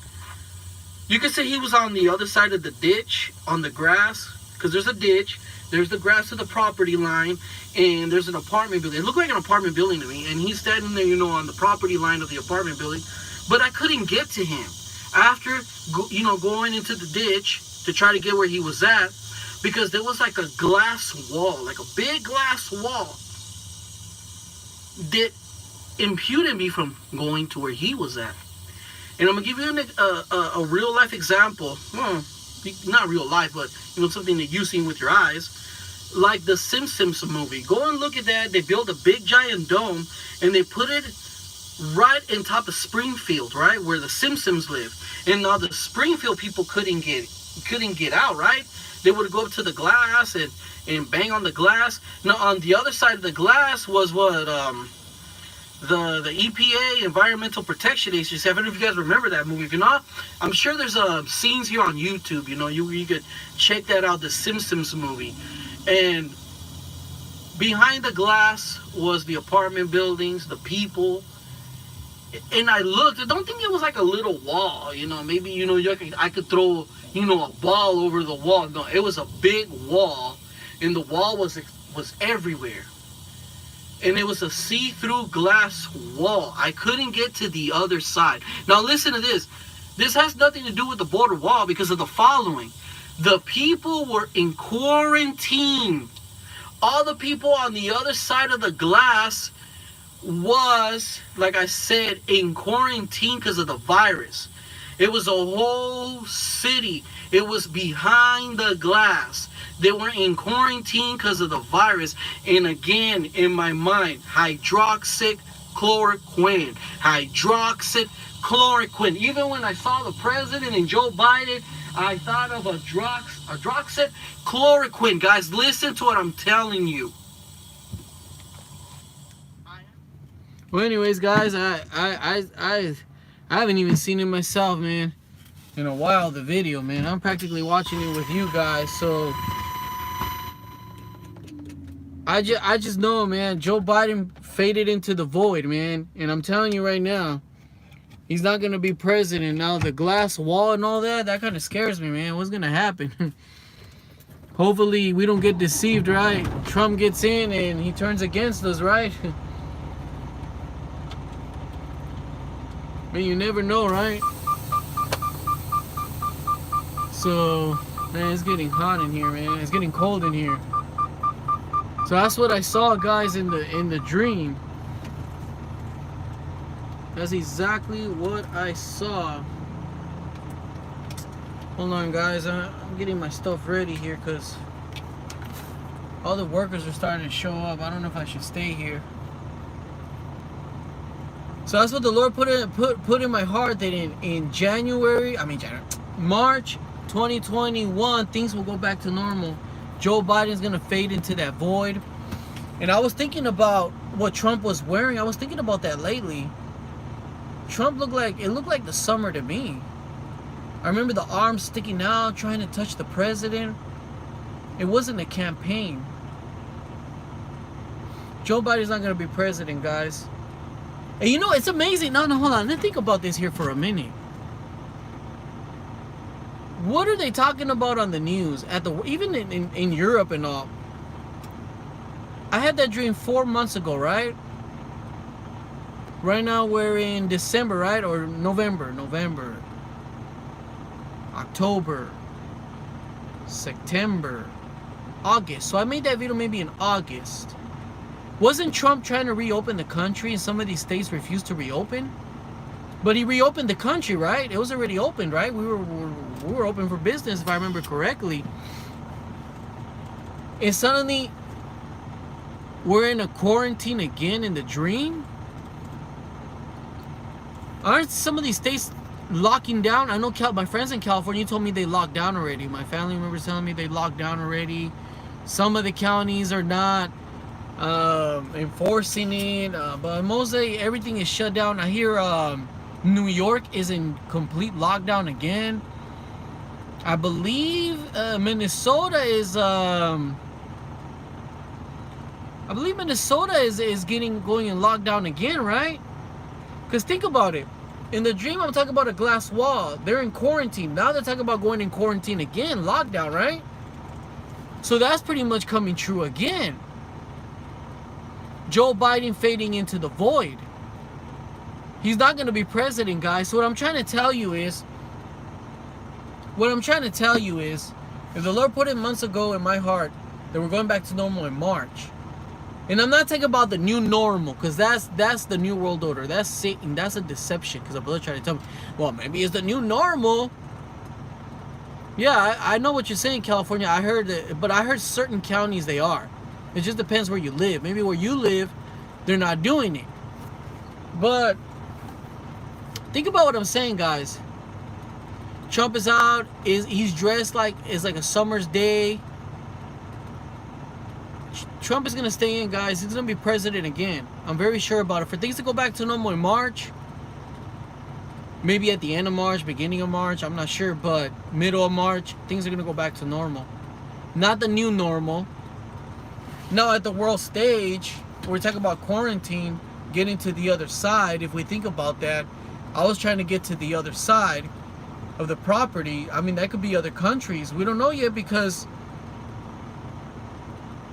You could say he was on the other side of the ditch, on the grass, because there's a ditch, there's the grass to the property line, and there's an apartment building. It looked like an apartment building to me, and he's standing there, on the property line of the apartment building, but I couldn't get to him. After, going into the ditch to try to get where he was at, because there was like a glass wall, like a big glass wall that impeded me from going to where he was at. And I'm going to give you a real life example. Well, not real life, but, something that you've seen with your eyes. Like the Simpsons movie. Go and look at that. They built a big giant dome, and they put it right in top of Springfield, right, where the Simpsons live. And now the Springfield people couldn't get out, right? They would go up to the glass and bang on the glass. Now on the other side of the glass was what the EPA, Environmental Protection Agency. I don't know if you guys remember that movie. If you're not, I'm sure there's scenes here on YouTube. You could check that out, the Simpsons movie. And Behind the glass was the apartment buildings, the people. And I looked. I don't think it was like a little wall. You know, maybe, you know, I could throw, you know, a ball over the wall. No, it was a big wall. And the wall was everywhere. And it was a see-through glass wall. I couldn't get to the other side. Now listen to this. This has nothing to do with the border wall because of the following. The people were in quarantine. All the people on the other side of the glass was, like I said, in quarantine because of the virus. It was a whole city. It was behind the glass. They were in quarantine because of the virus. And again, in my mind, hydroxychloroquine. Hydroxychloroquine. Even when I saw the president and Joe Biden, I thought of hydroxychloroquine. Guys, listen to what I'm telling you. Well, anyways, guys, I haven't even seen it myself, man, in a while. The video, man, I'm practically watching it with you guys, so I just know, man, Joe Biden faded into the void, man, and I'm telling you right now, he's not gonna be president. Now the glass wall and all that kind of scares me, man. What's gonna happen? Hopefully we don't get deceived, right? Trump gets in and he turns against us, right? Man, you never know, right? So, man, it's getting hot in here, man. It's getting cold in here. So that's what I saw, guys, in the dream. That's exactly what I saw. Hold on, guys. I'm getting my stuff ready here because all the workers are starting to show up. I don't know if I should stay here. So that's what the Lord put in my heart, that in March 2021, things will go back to normal. Joe Biden's gonna fade into that void. And I was thinking about what Trump was wearing. I was thinking about that lately. Trump looked like the summer to me. I remember the arms sticking out, trying to touch the president. It wasn't a campaign. Joe Biden's not gonna be president, guys. And you know, it's amazing. No, hold on. Let's think about this here for a minute. What are they talking about on the news? Even in Europe and all. I had that dream 4 months ago, right? Right now we're in December, right? Or November. October. September. August. So I made that video maybe in August. Wasn't Trump trying to reopen the country and some of these states refused to reopen? But he reopened the country, right? It was already opened, right? We were open for business, if I remember correctly. And suddenly, we're in a quarantine again in the dream? Aren't some of these states locking down? I know my friends in California told me they locked down already. My family members telling me they locked down already. Some of the counties are not enforcing it, but mostly everything is shut down. I hear New York is in complete lockdown again. I believe Minnesota is going in lockdown again, right? Because think about it. In the dream, I'm talking about a glass wall. They're in quarantine. Now they're talking about going in quarantine again, lockdown, right? So that's pretty much coming true again. Joe Biden fading into the void. He's not going to be president, guys. So what I'm trying to tell you is, if the Lord put it months ago in my heart that we're going back to normal in March, and I'm not talking about the new normal, because that's the new world order. That's Satan. That's a deception. Because the brother tried to tell me, well, maybe it's the new normal. Yeah, I know what you're saying, California. I heard it, but I heard certain counties they are. It just depends where you live. Maybe where you live, they're not doing it. But think about what I'm saying, guys. Trump is out. He's dressed like it's like a summer's day. Trump is gonna stay in, guys. He's gonna be president again. I'm very sure about it. For things to go back to normal in March, maybe at the end of March, beginning of March, I'm not sure, but middle of March, things are gonna go back to normal. Not the new normal. Now at the world stage, we're talking about quarantine, getting to the other side. If we think about that, I was trying to get to the other side of the property. I mean, that could be other countries. We don't know yet, because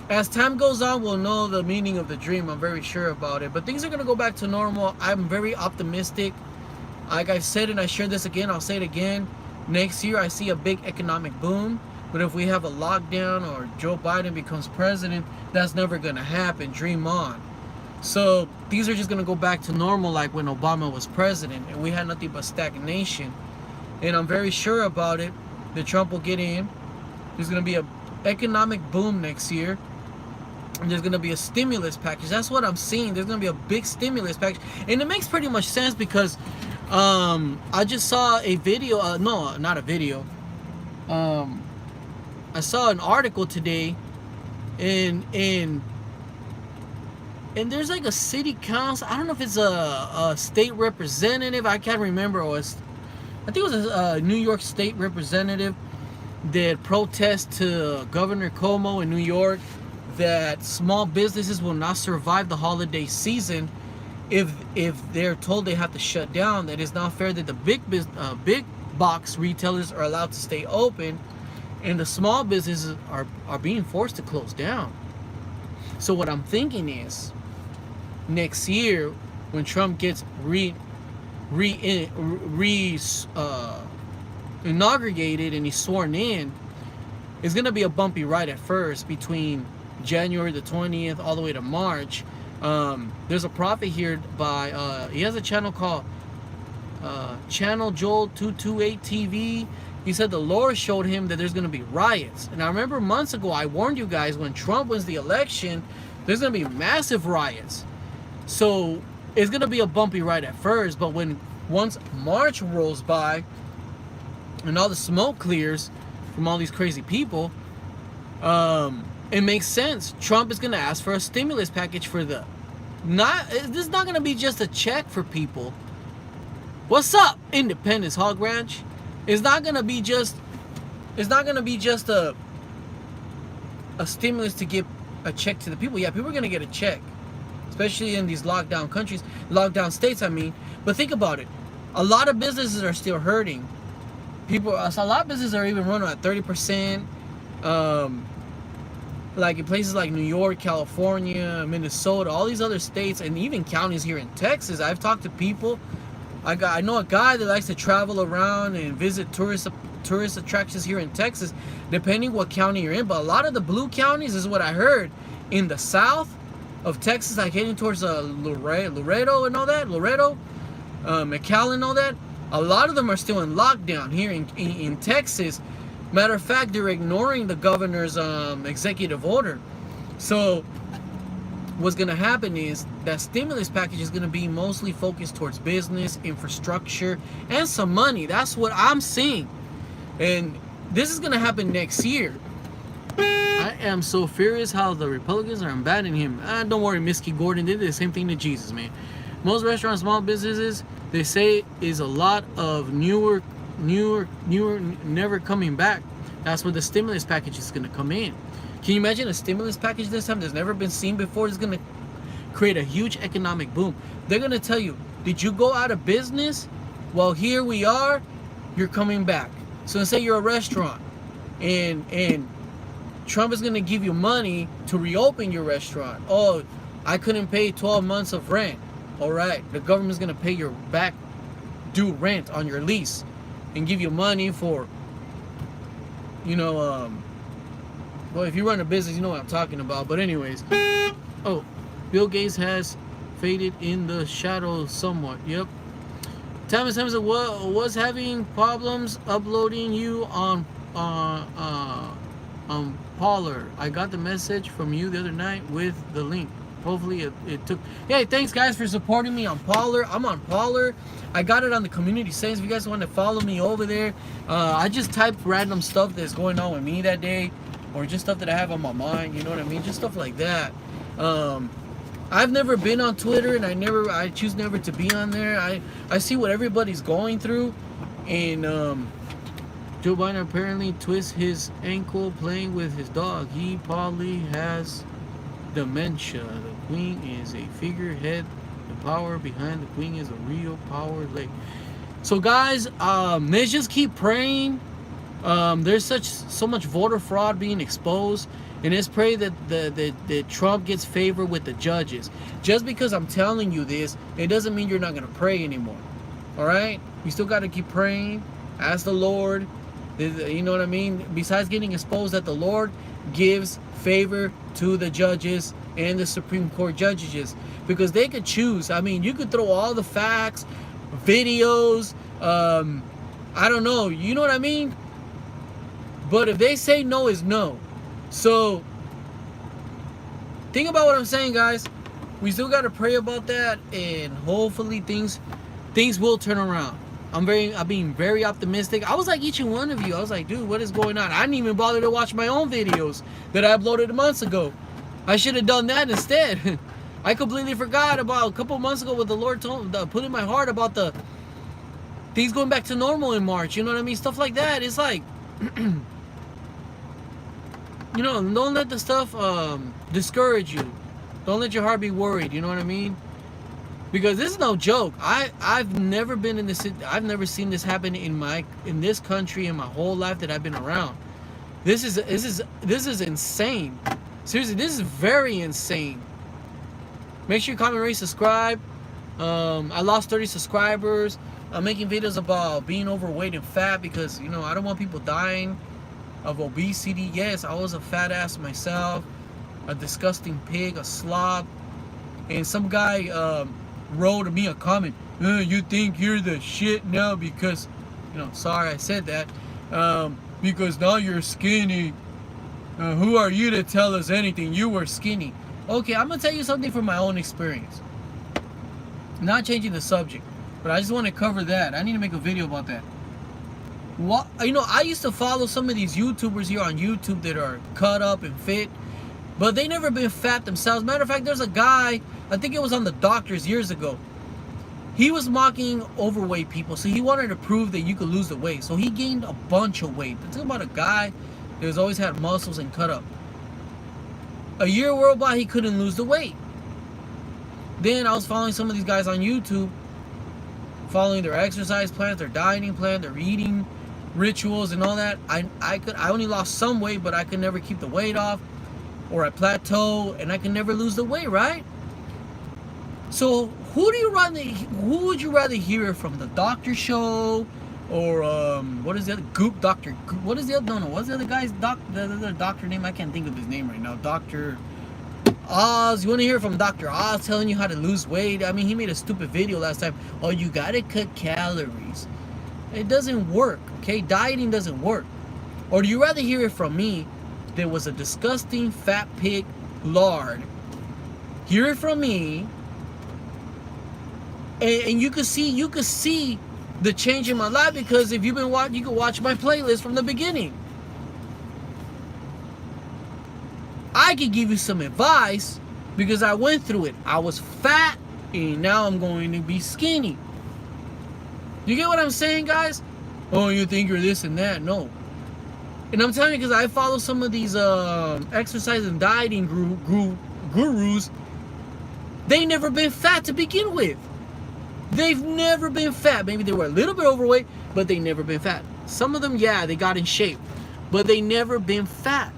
as time goes on, we'll know the meaning of the dream. I'm very sure about it. But things are going to go back to normal. I'm very optimistic. Like I said, and I shared this again, I'll say it again. Next year, I see a big economic boom. But if we have a lockdown or Joe Biden becomes president, that's never going to happen. Dream on. So these are just going to go back to normal, like when Obama was president and we had nothing but stagnation. And I'm very sure about it that Trump will get in. There's going to be an economic boom next year. And there's going to be a stimulus package. That's what I'm seeing. There's going to be a big stimulus package. And it makes pretty much sense, because I just saw a video. No, not a video. I saw an article today, and there's like a city council. I don't know if it's a state representative. I can't remember. I think it was a New York state representative that protest to Governor Cuomo in New York that small businesses will not survive the holiday season if they're told they have to shut down. That it's not fair that the big box retailers are allowed to stay open, and the small businesses are being forced to close down. So what I'm thinking is, next year when Trump gets inaugurated and he's sworn in, it's gonna be a bumpy ride at first between January the 20th all the way to March. There's a prophet here by he has a channel called Channel Joel 228 TV. He said the Lord showed him that there's going to be riots. And I remember months ago I warned you guys, when Trump wins the election, there's going to be massive riots. So it's going to be a bumpy ride at first, but once March rolls by and all the smoke clears from all these crazy people, it makes sense. Trump is going to ask for a stimulus package for this is not going to be just a check for people. What's up, Independence Hog Ranch? It's not going to be just a stimulus to give a check to the people. Yeah, people are going to get a check, especially in these lockdown states, I mean. But think about it. A lot of businesses are still hurting. A lot of businesses are even running at 30%. Like in places like New York, California, Minnesota, all these other states, and even counties here in Texas. I've talked to people. I know a guy that likes to travel around and visit tourist attractions here in Texas, depending what county you're in. But a lot of the blue counties, is what I heard, in the south of Texas, like heading towards Laredo and all that, McAllen and all that, a lot of them are still in lockdown here in Texas. Matter of fact, they're ignoring the governor's executive order. So what's going to happen is that stimulus package is going to be mostly focused towards business, infrastructure, and some money. That's what I'm seeing. And this is going to happen next year. I am so furious how the Republicans are abandoning him. Don't worry, Miski Gordon did the same thing to Jesus, man. Most restaurants, small businesses, they say is a lot of newer, never coming back. That's where the stimulus package is going to come in. Can you imagine a stimulus package this time that's never been seen before? It's going to create a huge economic boom. They're going to tell you, did you go out of business? Well, here we are. You're coming back. So let's say you're a restaurant, and Trump is going to give you money to reopen your restaurant. Oh, I couldn't pay 12 months of rent. All right, the government's going to pay your back due rent on your lease and give you money for, well, if you run a business, you know what I'm talking about. But anyways, oh, Bill Gates has faded in the shadows somewhat. Yep. Thomas Hamilton was having problems uploading you on Parler. I got the message from you the other night with the link. Hopefully it took. Hey, thanks guys for supporting me on Parler. I'm on Parler. I got it on the community settings. If you guys want to follow me over there, I just type random stuff that's going on with me that day, or just stuff that I have on my mind. You know what I mean? Just stuff like that. I've never been on Twitter, and I choose never to be on there. I see what everybody's going through, and Joe Biden apparently twists his ankle playing with his dog. He probably has dementia. The queen is a figurehead. The power behind the queen is a real power. Like, so guys, let's just keep praying. There's so much voter fraud being exposed, and let's pray that that Trump gets favor with the judges. Just because I'm telling you this, it doesn't mean you're not gonna pray anymore. All right, you still got to keep praying. Ask the Lord. You know what I mean? Besides getting exposed, that the Lord gives favor to the judges and the Supreme Court judges, because they could choose. I mean, you could throw all the facts, videos, I don't know, you know what I mean? But if they say no is no. So think about what I'm saying, guys. We still got to pray about that, and hopefully things will turn around. I'm being very optimistic. I was like each one of you. I was like, dude, what is going on? I didn't even bother to watch my own videos that I uploaded months ago. I should have done that instead. I completely forgot about a couple months ago what the Lord put in my heart about the things going back to normal in March. You know what I mean? Stuff like that. It's like, you know, don't let the stuff discourage you. Don't let your heart be worried. You know what I mean? Because this is no joke. I've never been in this. I've never seen this happen in this country in my whole life that I've been around. This is insane. Seriously, this is very insane. Make sure you comment, rate, subscribe. I lost 30 subscribers. I'm making videos about being overweight and fat because, you know, I don't want people dying of obesity. Yes, I was a fat ass myself, a disgusting pig, a slob. And some guy wrote me a comment, you think you're the shit now because, you know, sorry I said that, because now you're skinny. Who are you to tell us anything? You were skinny. Okay, I'm gonna tell you something from my own experience. Not changing the subject, but I just want to cover that. I need to make a video about that. What, you know, I used to follow some of these YouTubers here on YouTube that are cut up and fit, but they never been fat themselves. Matter of fact, there's a guy, I think it was on The Doctors years ago. He was mocking overweight people, so he wanted to prove that you could lose the weight. So he gained a bunch of weight. It's about a guy that has always had muscles and cut up. A year went by, he couldn't lose the weight. Then I was following some of these guys on YouTube, following their exercise plans, their dieting plan, their eating rituals and all that. I only lost some weight, but I could never keep the weight off, or I plateau, and I can never lose the weight, right? So who would you rather hear from? The Doctor Show, or what is the other Goop Doctor? What is the other? No. What's the other guy's the other doctor name? I can't think of his name right now. Dr. Oz. You want to hear from Dr. Oz telling you how to lose weight? I mean, he made a stupid video last time. Oh, you gotta cut calories. It doesn't work. Okay, dieting doesn't work. Or do you rather hear it from me? There was a disgusting fat pig lard. Hear it from me, and you could see the change in my life, because if you've been watching, you can watch my playlist from the beginning. I could give you some advice because I went through it. I was fat and now I'm going to be skinny. You get what I'm saying, guys? Oh, you think you're this and that? No. And I'm telling you, because I follow some of these exercise and dieting gurus. They never been fat to begin with. They've never been fat. Maybe they were a little bit overweight, but they never been fat. Some of them, yeah, they got in shape, but they never been fat.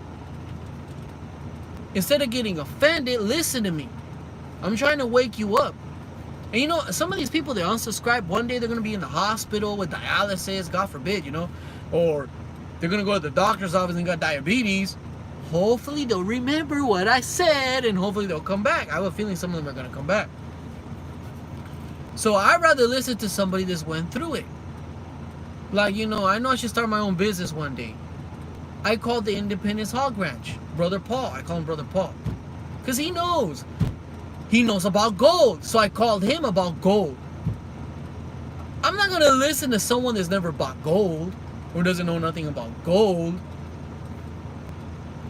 Instead of getting offended, listen to me. I'm trying to wake you up. And you know, some of these people, they unsubscribe. One day they're going to be in the hospital with dialysis, God forbid, you know, or they're going to go to the doctor's office and got diabetes. Hopefully they'll remember what I said, and hopefully they'll come back. I have a feeling some of them are going to come back. So I'd rather listen to somebody that's went through it. Like, you know I should start my own business one day. I called the Independence Hog Ranch Brother Paul. I call him Brother Paul because he knows about gold. So I called him about gold. I'm not going to listen to someone that's never bought gold or doesn't know nothing about gold.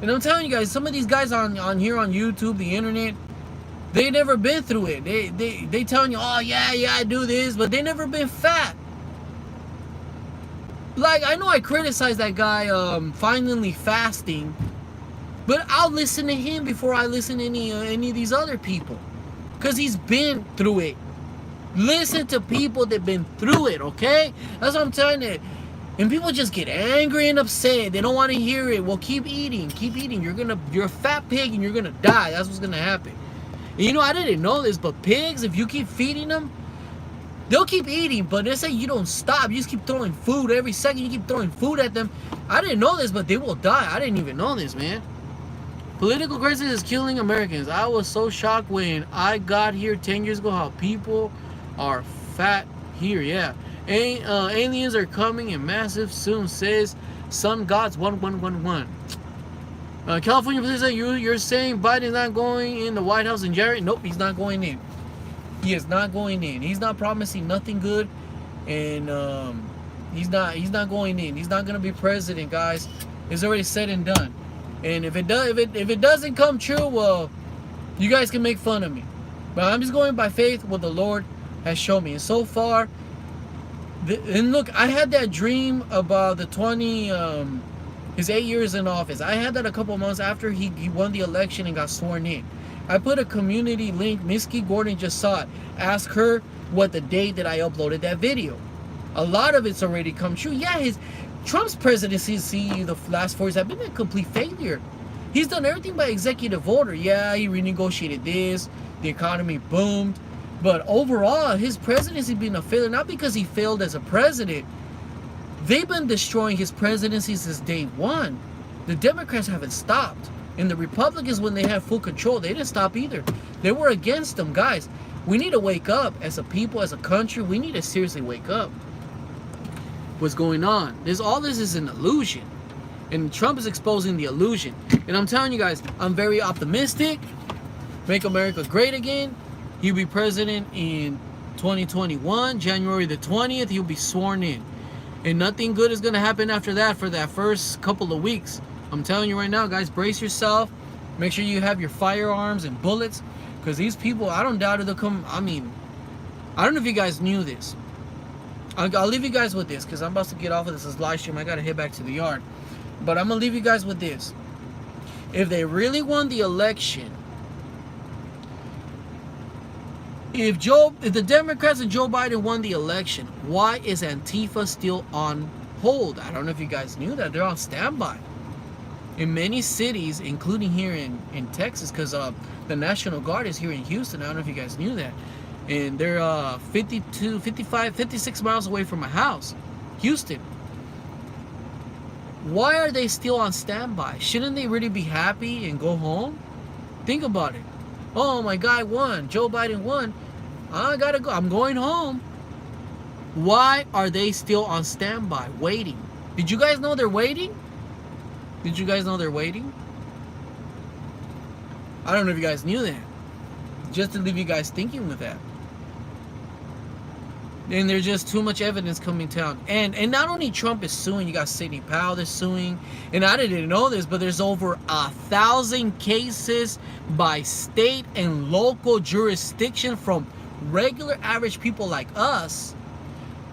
And I'm telling you guys, some of these guys on here on YouTube, the internet, they never been through it. They telling you, oh yeah, I do this, but they never been fat. Like, I know I criticized that guy finally fasting, But I'll listen to him before I listen to any of these other people, because he's been through it. Listen to people that've been through it, okay? That's what I'm telling you. And people just get angry and upset. They don't want to hear it. Well, keep eating. Keep eating. You're a fat pig and you're going to die. That's what's going to happen. And you know, I didn't know this, but pigs, if you keep feeding them, they'll keep eating. But they say you don't stop. You just keep throwing food. Every second you keep throwing food at them. I didn't know this, but they will die. I didn't even know this, man. Political crisis is killing Americans. I was so shocked when I got here 10 years ago how people are fat here. Yeah. Aliens are coming in massive soon, says Sun Gods 1111. California police, you're saying Biden's not going in the White House in January? Nope, he's not going in. He is not going in. He's not promising nothing good, and he's not going in. He's not gonna be president, guys. It's already said and done. And if it doesn't come true, well, you guys can make fun of me. But I'm just going by faith what the Lord has shown me. And so far, and look, I had that dream about his 8 years in office. I had that a couple months after he won the election and got sworn in. I put a community link. Misky Gordon just saw it. Ask her what the date that I uploaded that video. A lot of it's already come true. Yeah, Trump's presidency, the last 4 years, have been a complete failure. He's done everything by executive order. Yeah, he renegotiated this. The economy boomed. But overall, his presidency been a failure. Not because he failed as a president. They've been destroying his presidency since day one. The Democrats haven't stopped. And the Republicans, when they had full control, they didn't stop either. They were against them. Guys, we need to wake up as a people, as a country. We need to seriously wake up. What's going on? All this is an illusion. And Trump is exposing the illusion. And I'm telling you guys, I'm very optimistic. Make America great again. He'll be president in 2021, January the 20th. He'll be sworn in. And nothing good is going to happen after that for that first couple of weeks. I'm telling you right now, guys, brace yourself. Make sure you have your firearms and bullets. Because these people, I don't doubt it, they'll come. I mean, I don't know if you guys knew this. I'll leave you guys with this because I'm about to get off of this live stream. I got to head back to the yard. But I'm going to leave you guys with this. If they really won the election, if the Democrats and Joe Biden won the election, why is Antifa still on hold? I don't know if you guys knew that. They're on standby. In many cities, including here in Texas, because the National Guard is here in Houston. I don't know if you guys knew that. And they're 52, 55, 56 miles away from my house, Houston. Why are they still on standby? Shouldn't they really be happy and go home? Think about it. Oh, my guy won. Joe Biden won. I gotta go. I'm going home. Why are they still on standby, waiting? Did you guys know they're waiting? Did you guys know they're waiting? I don't know if you guys knew that. Just to leave you guys thinking with that. And there's just too much evidence coming down. And not only Trump is suing, you got Sidney Powell that's suing. And I didn't know this, but there's over 1,000 cases by state and local jurisdiction from regular average people like us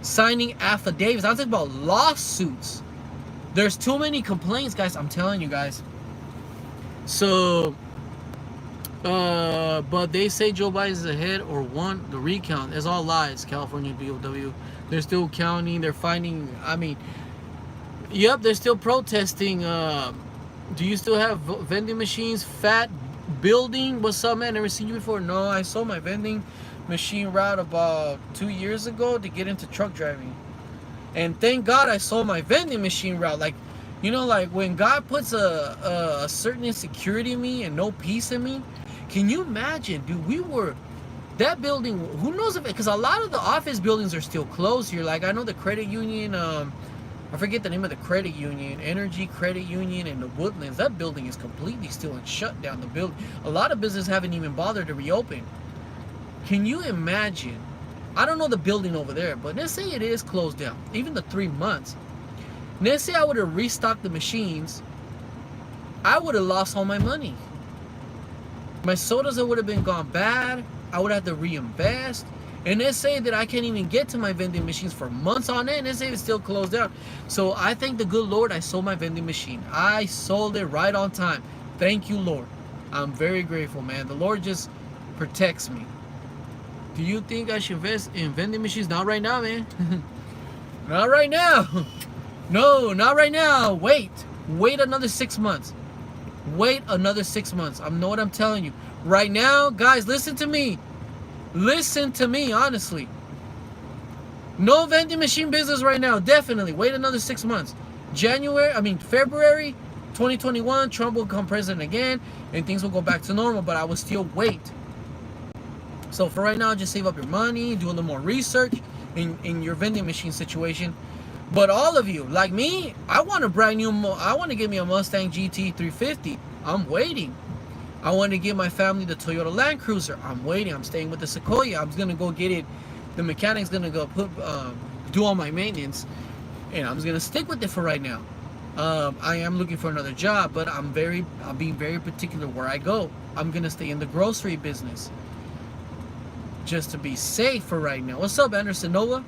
signing affidavits. I'm talking about lawsuits. There's too many complaints, guys. I'm telling you guys. So but they say Joe Biden's ahead or won the recount. It's all lies. California BOW. They're still counting. They're finding. I mean, yep. They're still protesting. Do you still have vending machines? Fat building. What's up, man? Never seen you before. No, I sold my vending machine route about 2 years ago to get into truck driving. And thank God I sold my vending machine route. Like, you know, like when God puts a certain insecurity in me and no peace in me. Can you imagine, dude, that building, who knows if it, because a lot of the office buildings are still closed here. Like, I know the credit union, I forget the name of the credit union, Energy Credit Union in the Woodlands. That building is completely still and shut down. The building, a lot of businesses haven't even bothered to reopen. Can you imagine? I don't know the building over there, but let's say it is closed down, even the 3 months. Let's say I would have restocked the machines, I would have lost all my money. My sodas would have been gone bad. I would have to reinvest. And let's say that I can't even get to my vending machines for months on end. Let's say it's still closed down. So I thank the good Lord I sold my vending machine. I sold it right on time. Thank you, Lord. I'm very grateful, man. The Lord just protects me. Do you think I should invest in vending machines? Not right now, man. Not right now. No, not right now. Wait another 6 months. Wait another 6 months. I know what I'm telling you. Right now, guys, listen to me. Listen to me, honestly. No vending machine business right now. Definitely. Wait another 6 months. February 2021, Trump will become president again, and things will go back to normal, but I will still wait. So for right now, just save up your money, do a little more research in your vending machine situation. But all of you, like me, I want a brand new, I want to get me a Mustang GT 350. I'm waiting. I want to give my family the Toyota Land Cruiser. I'm waiting. I'm staying with the Sequoia. I'm going to go get it. The mechanic's going to go do all my maintenance. And I'm just going to stick with it for right now. I am looking for another job, but I'm being very particular where I go. I'm going to stay in the grocery business. Just to be safe for right now. What's up, Anderson Nova?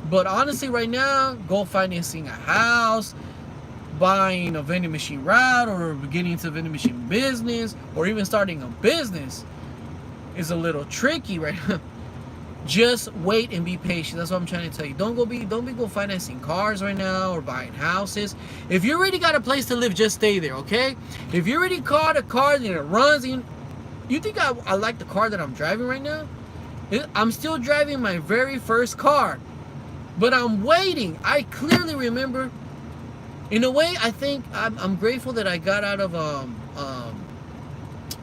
But honestly, right now, go financing a house, buying a vending machine route, or getting into vending machine business, or even starting a business is a little tricky right now. Just wait and be patient. That's what I'm trying to tell you. Don't go financing cars right now or buying houses. If you already got a place to live, just stay there, okay? If you already caught a car and it runs, you think I like the car that I'm driving right now? I'm still driving my very first car. But I'm waiting. I clearly remember. In a way, I think I'm grateful that I got out of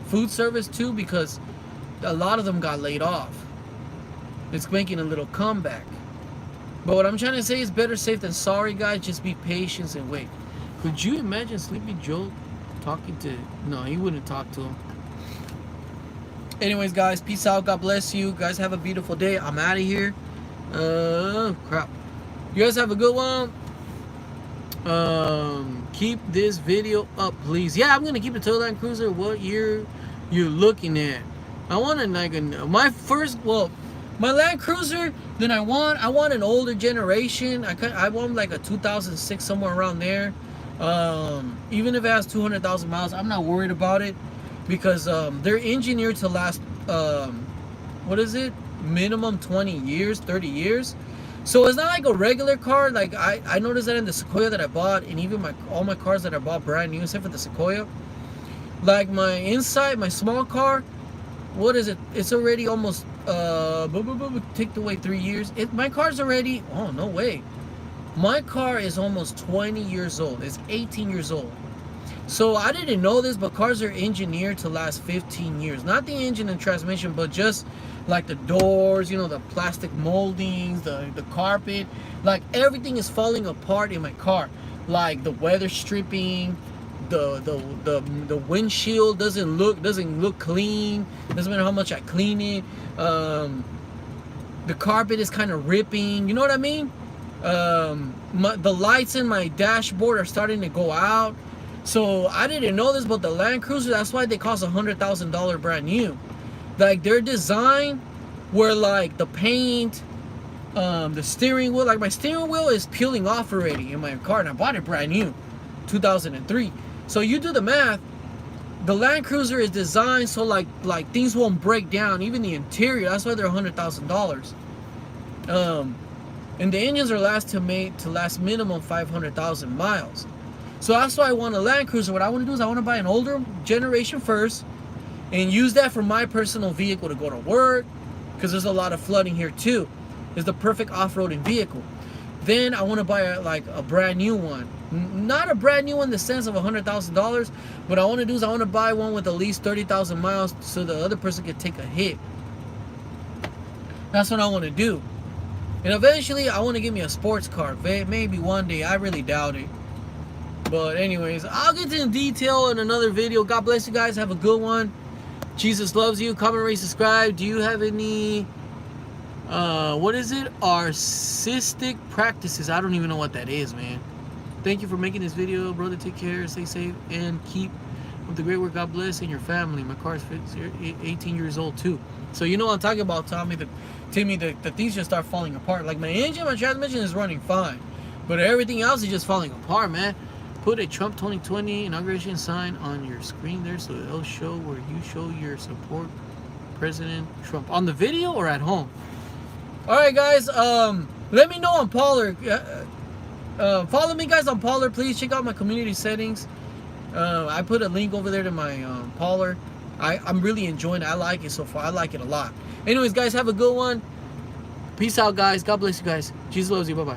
food service too, because a lot of them got laid off. It's making a little comeback. But what I'm trying to say is better safe than sorry, guys. Just be patient and wait. Could you imagine Sleepy Joe talking to... No, he wouldn't talk to him. Anyways, guys, peace out. God bless you. Guys, have a beautiful day. I'm out of here. Crap. You guys have a good one. Keep this video up, please. Yeah, I'm gonna keep the Toyota Land Cruiser. What year you're looking at? I want my Land Cruiser. Then I want an older generation. I want like a 2006, somewhere around there. Even if it has 200,000 miles, I'm not worried about it, because they're engineered to last what is it, minimum 20 years, 30 years. So it's not like a regular car. Like I noticed that in the Sequoia that I bought, and even all my cars that I bought brand new except for the Sequoia, like my inside, my small car, what is it, it's already almost take away 3 years. My car's already, oh no way, my car is almost 20 years old. It's 18 years old. So I didn't know this, but cars are engineered to last 15 years. Not the engine and transmission, but just like the doors, the plastic moldings, the carpet. Like everything is falling apart in my car. Like the weather stripping, the windshield doesn't look clean. Doesn't matter how much I clean it. The carpet is kind of ripping. You know what I mean? The lights in my dashboard are starting to go out. So I didn't know this, but the Land Cruiser, that's why they cost $100,000 brand new. Like they're designed where like the paint, the steering wheel, like my steering wheel is peeling off already in my car, and I bought it brand new, 2003. So you do the math. The Land Cruiser is designed so like things won't break down, even the interior. That's why they're $100,000. And the engines are last minimum 500,000 miles. So that's why I want a Land Cruiser. What I want to do is I want to buy an older generation first and use that for my personal vehicle to go to work, because there's a lot of flooding here too. It's the perfect off-roading vehicle. Then I want to buy a brand new one. Not a brand new one in the sense of $100,000. What I want to do is I want to buy one with at least 30,000 miles so the other person can take a hit. That's what I want to do. And eventually I want to get me a sports car. Maybe one day. I really doubt it. But anyways, I'll get into detail in another video. God bless you guys. Have a good one. Jesus loves you. Comment, rate, subscribe. Do you have any what is it, artistic practices? I don't even know what that is, man. Thank you for making this video, brother. Take care, stay safe, and keep up the great work. God bless, and your family. My car's 18 years old too, so you know what I'm talking about, Tommy. The things just start falling apart. Like my engine, my transmission is running fine, but everything else is just falling apart, man. Put a Trump 2020 inauguration sign on your screen there so it'll show where you show your support President Trump. On the video or at home? Alright guys, let me know on Parler. Follow me guys on Parler, please. Check out my community settings. I put a link over there to my Parler. I'm really enjoying it. I like it so far. I like it a lot. Anyways guys, have a good one. Peace out guys. God bless you guys. Jesus loves you. Bye bye.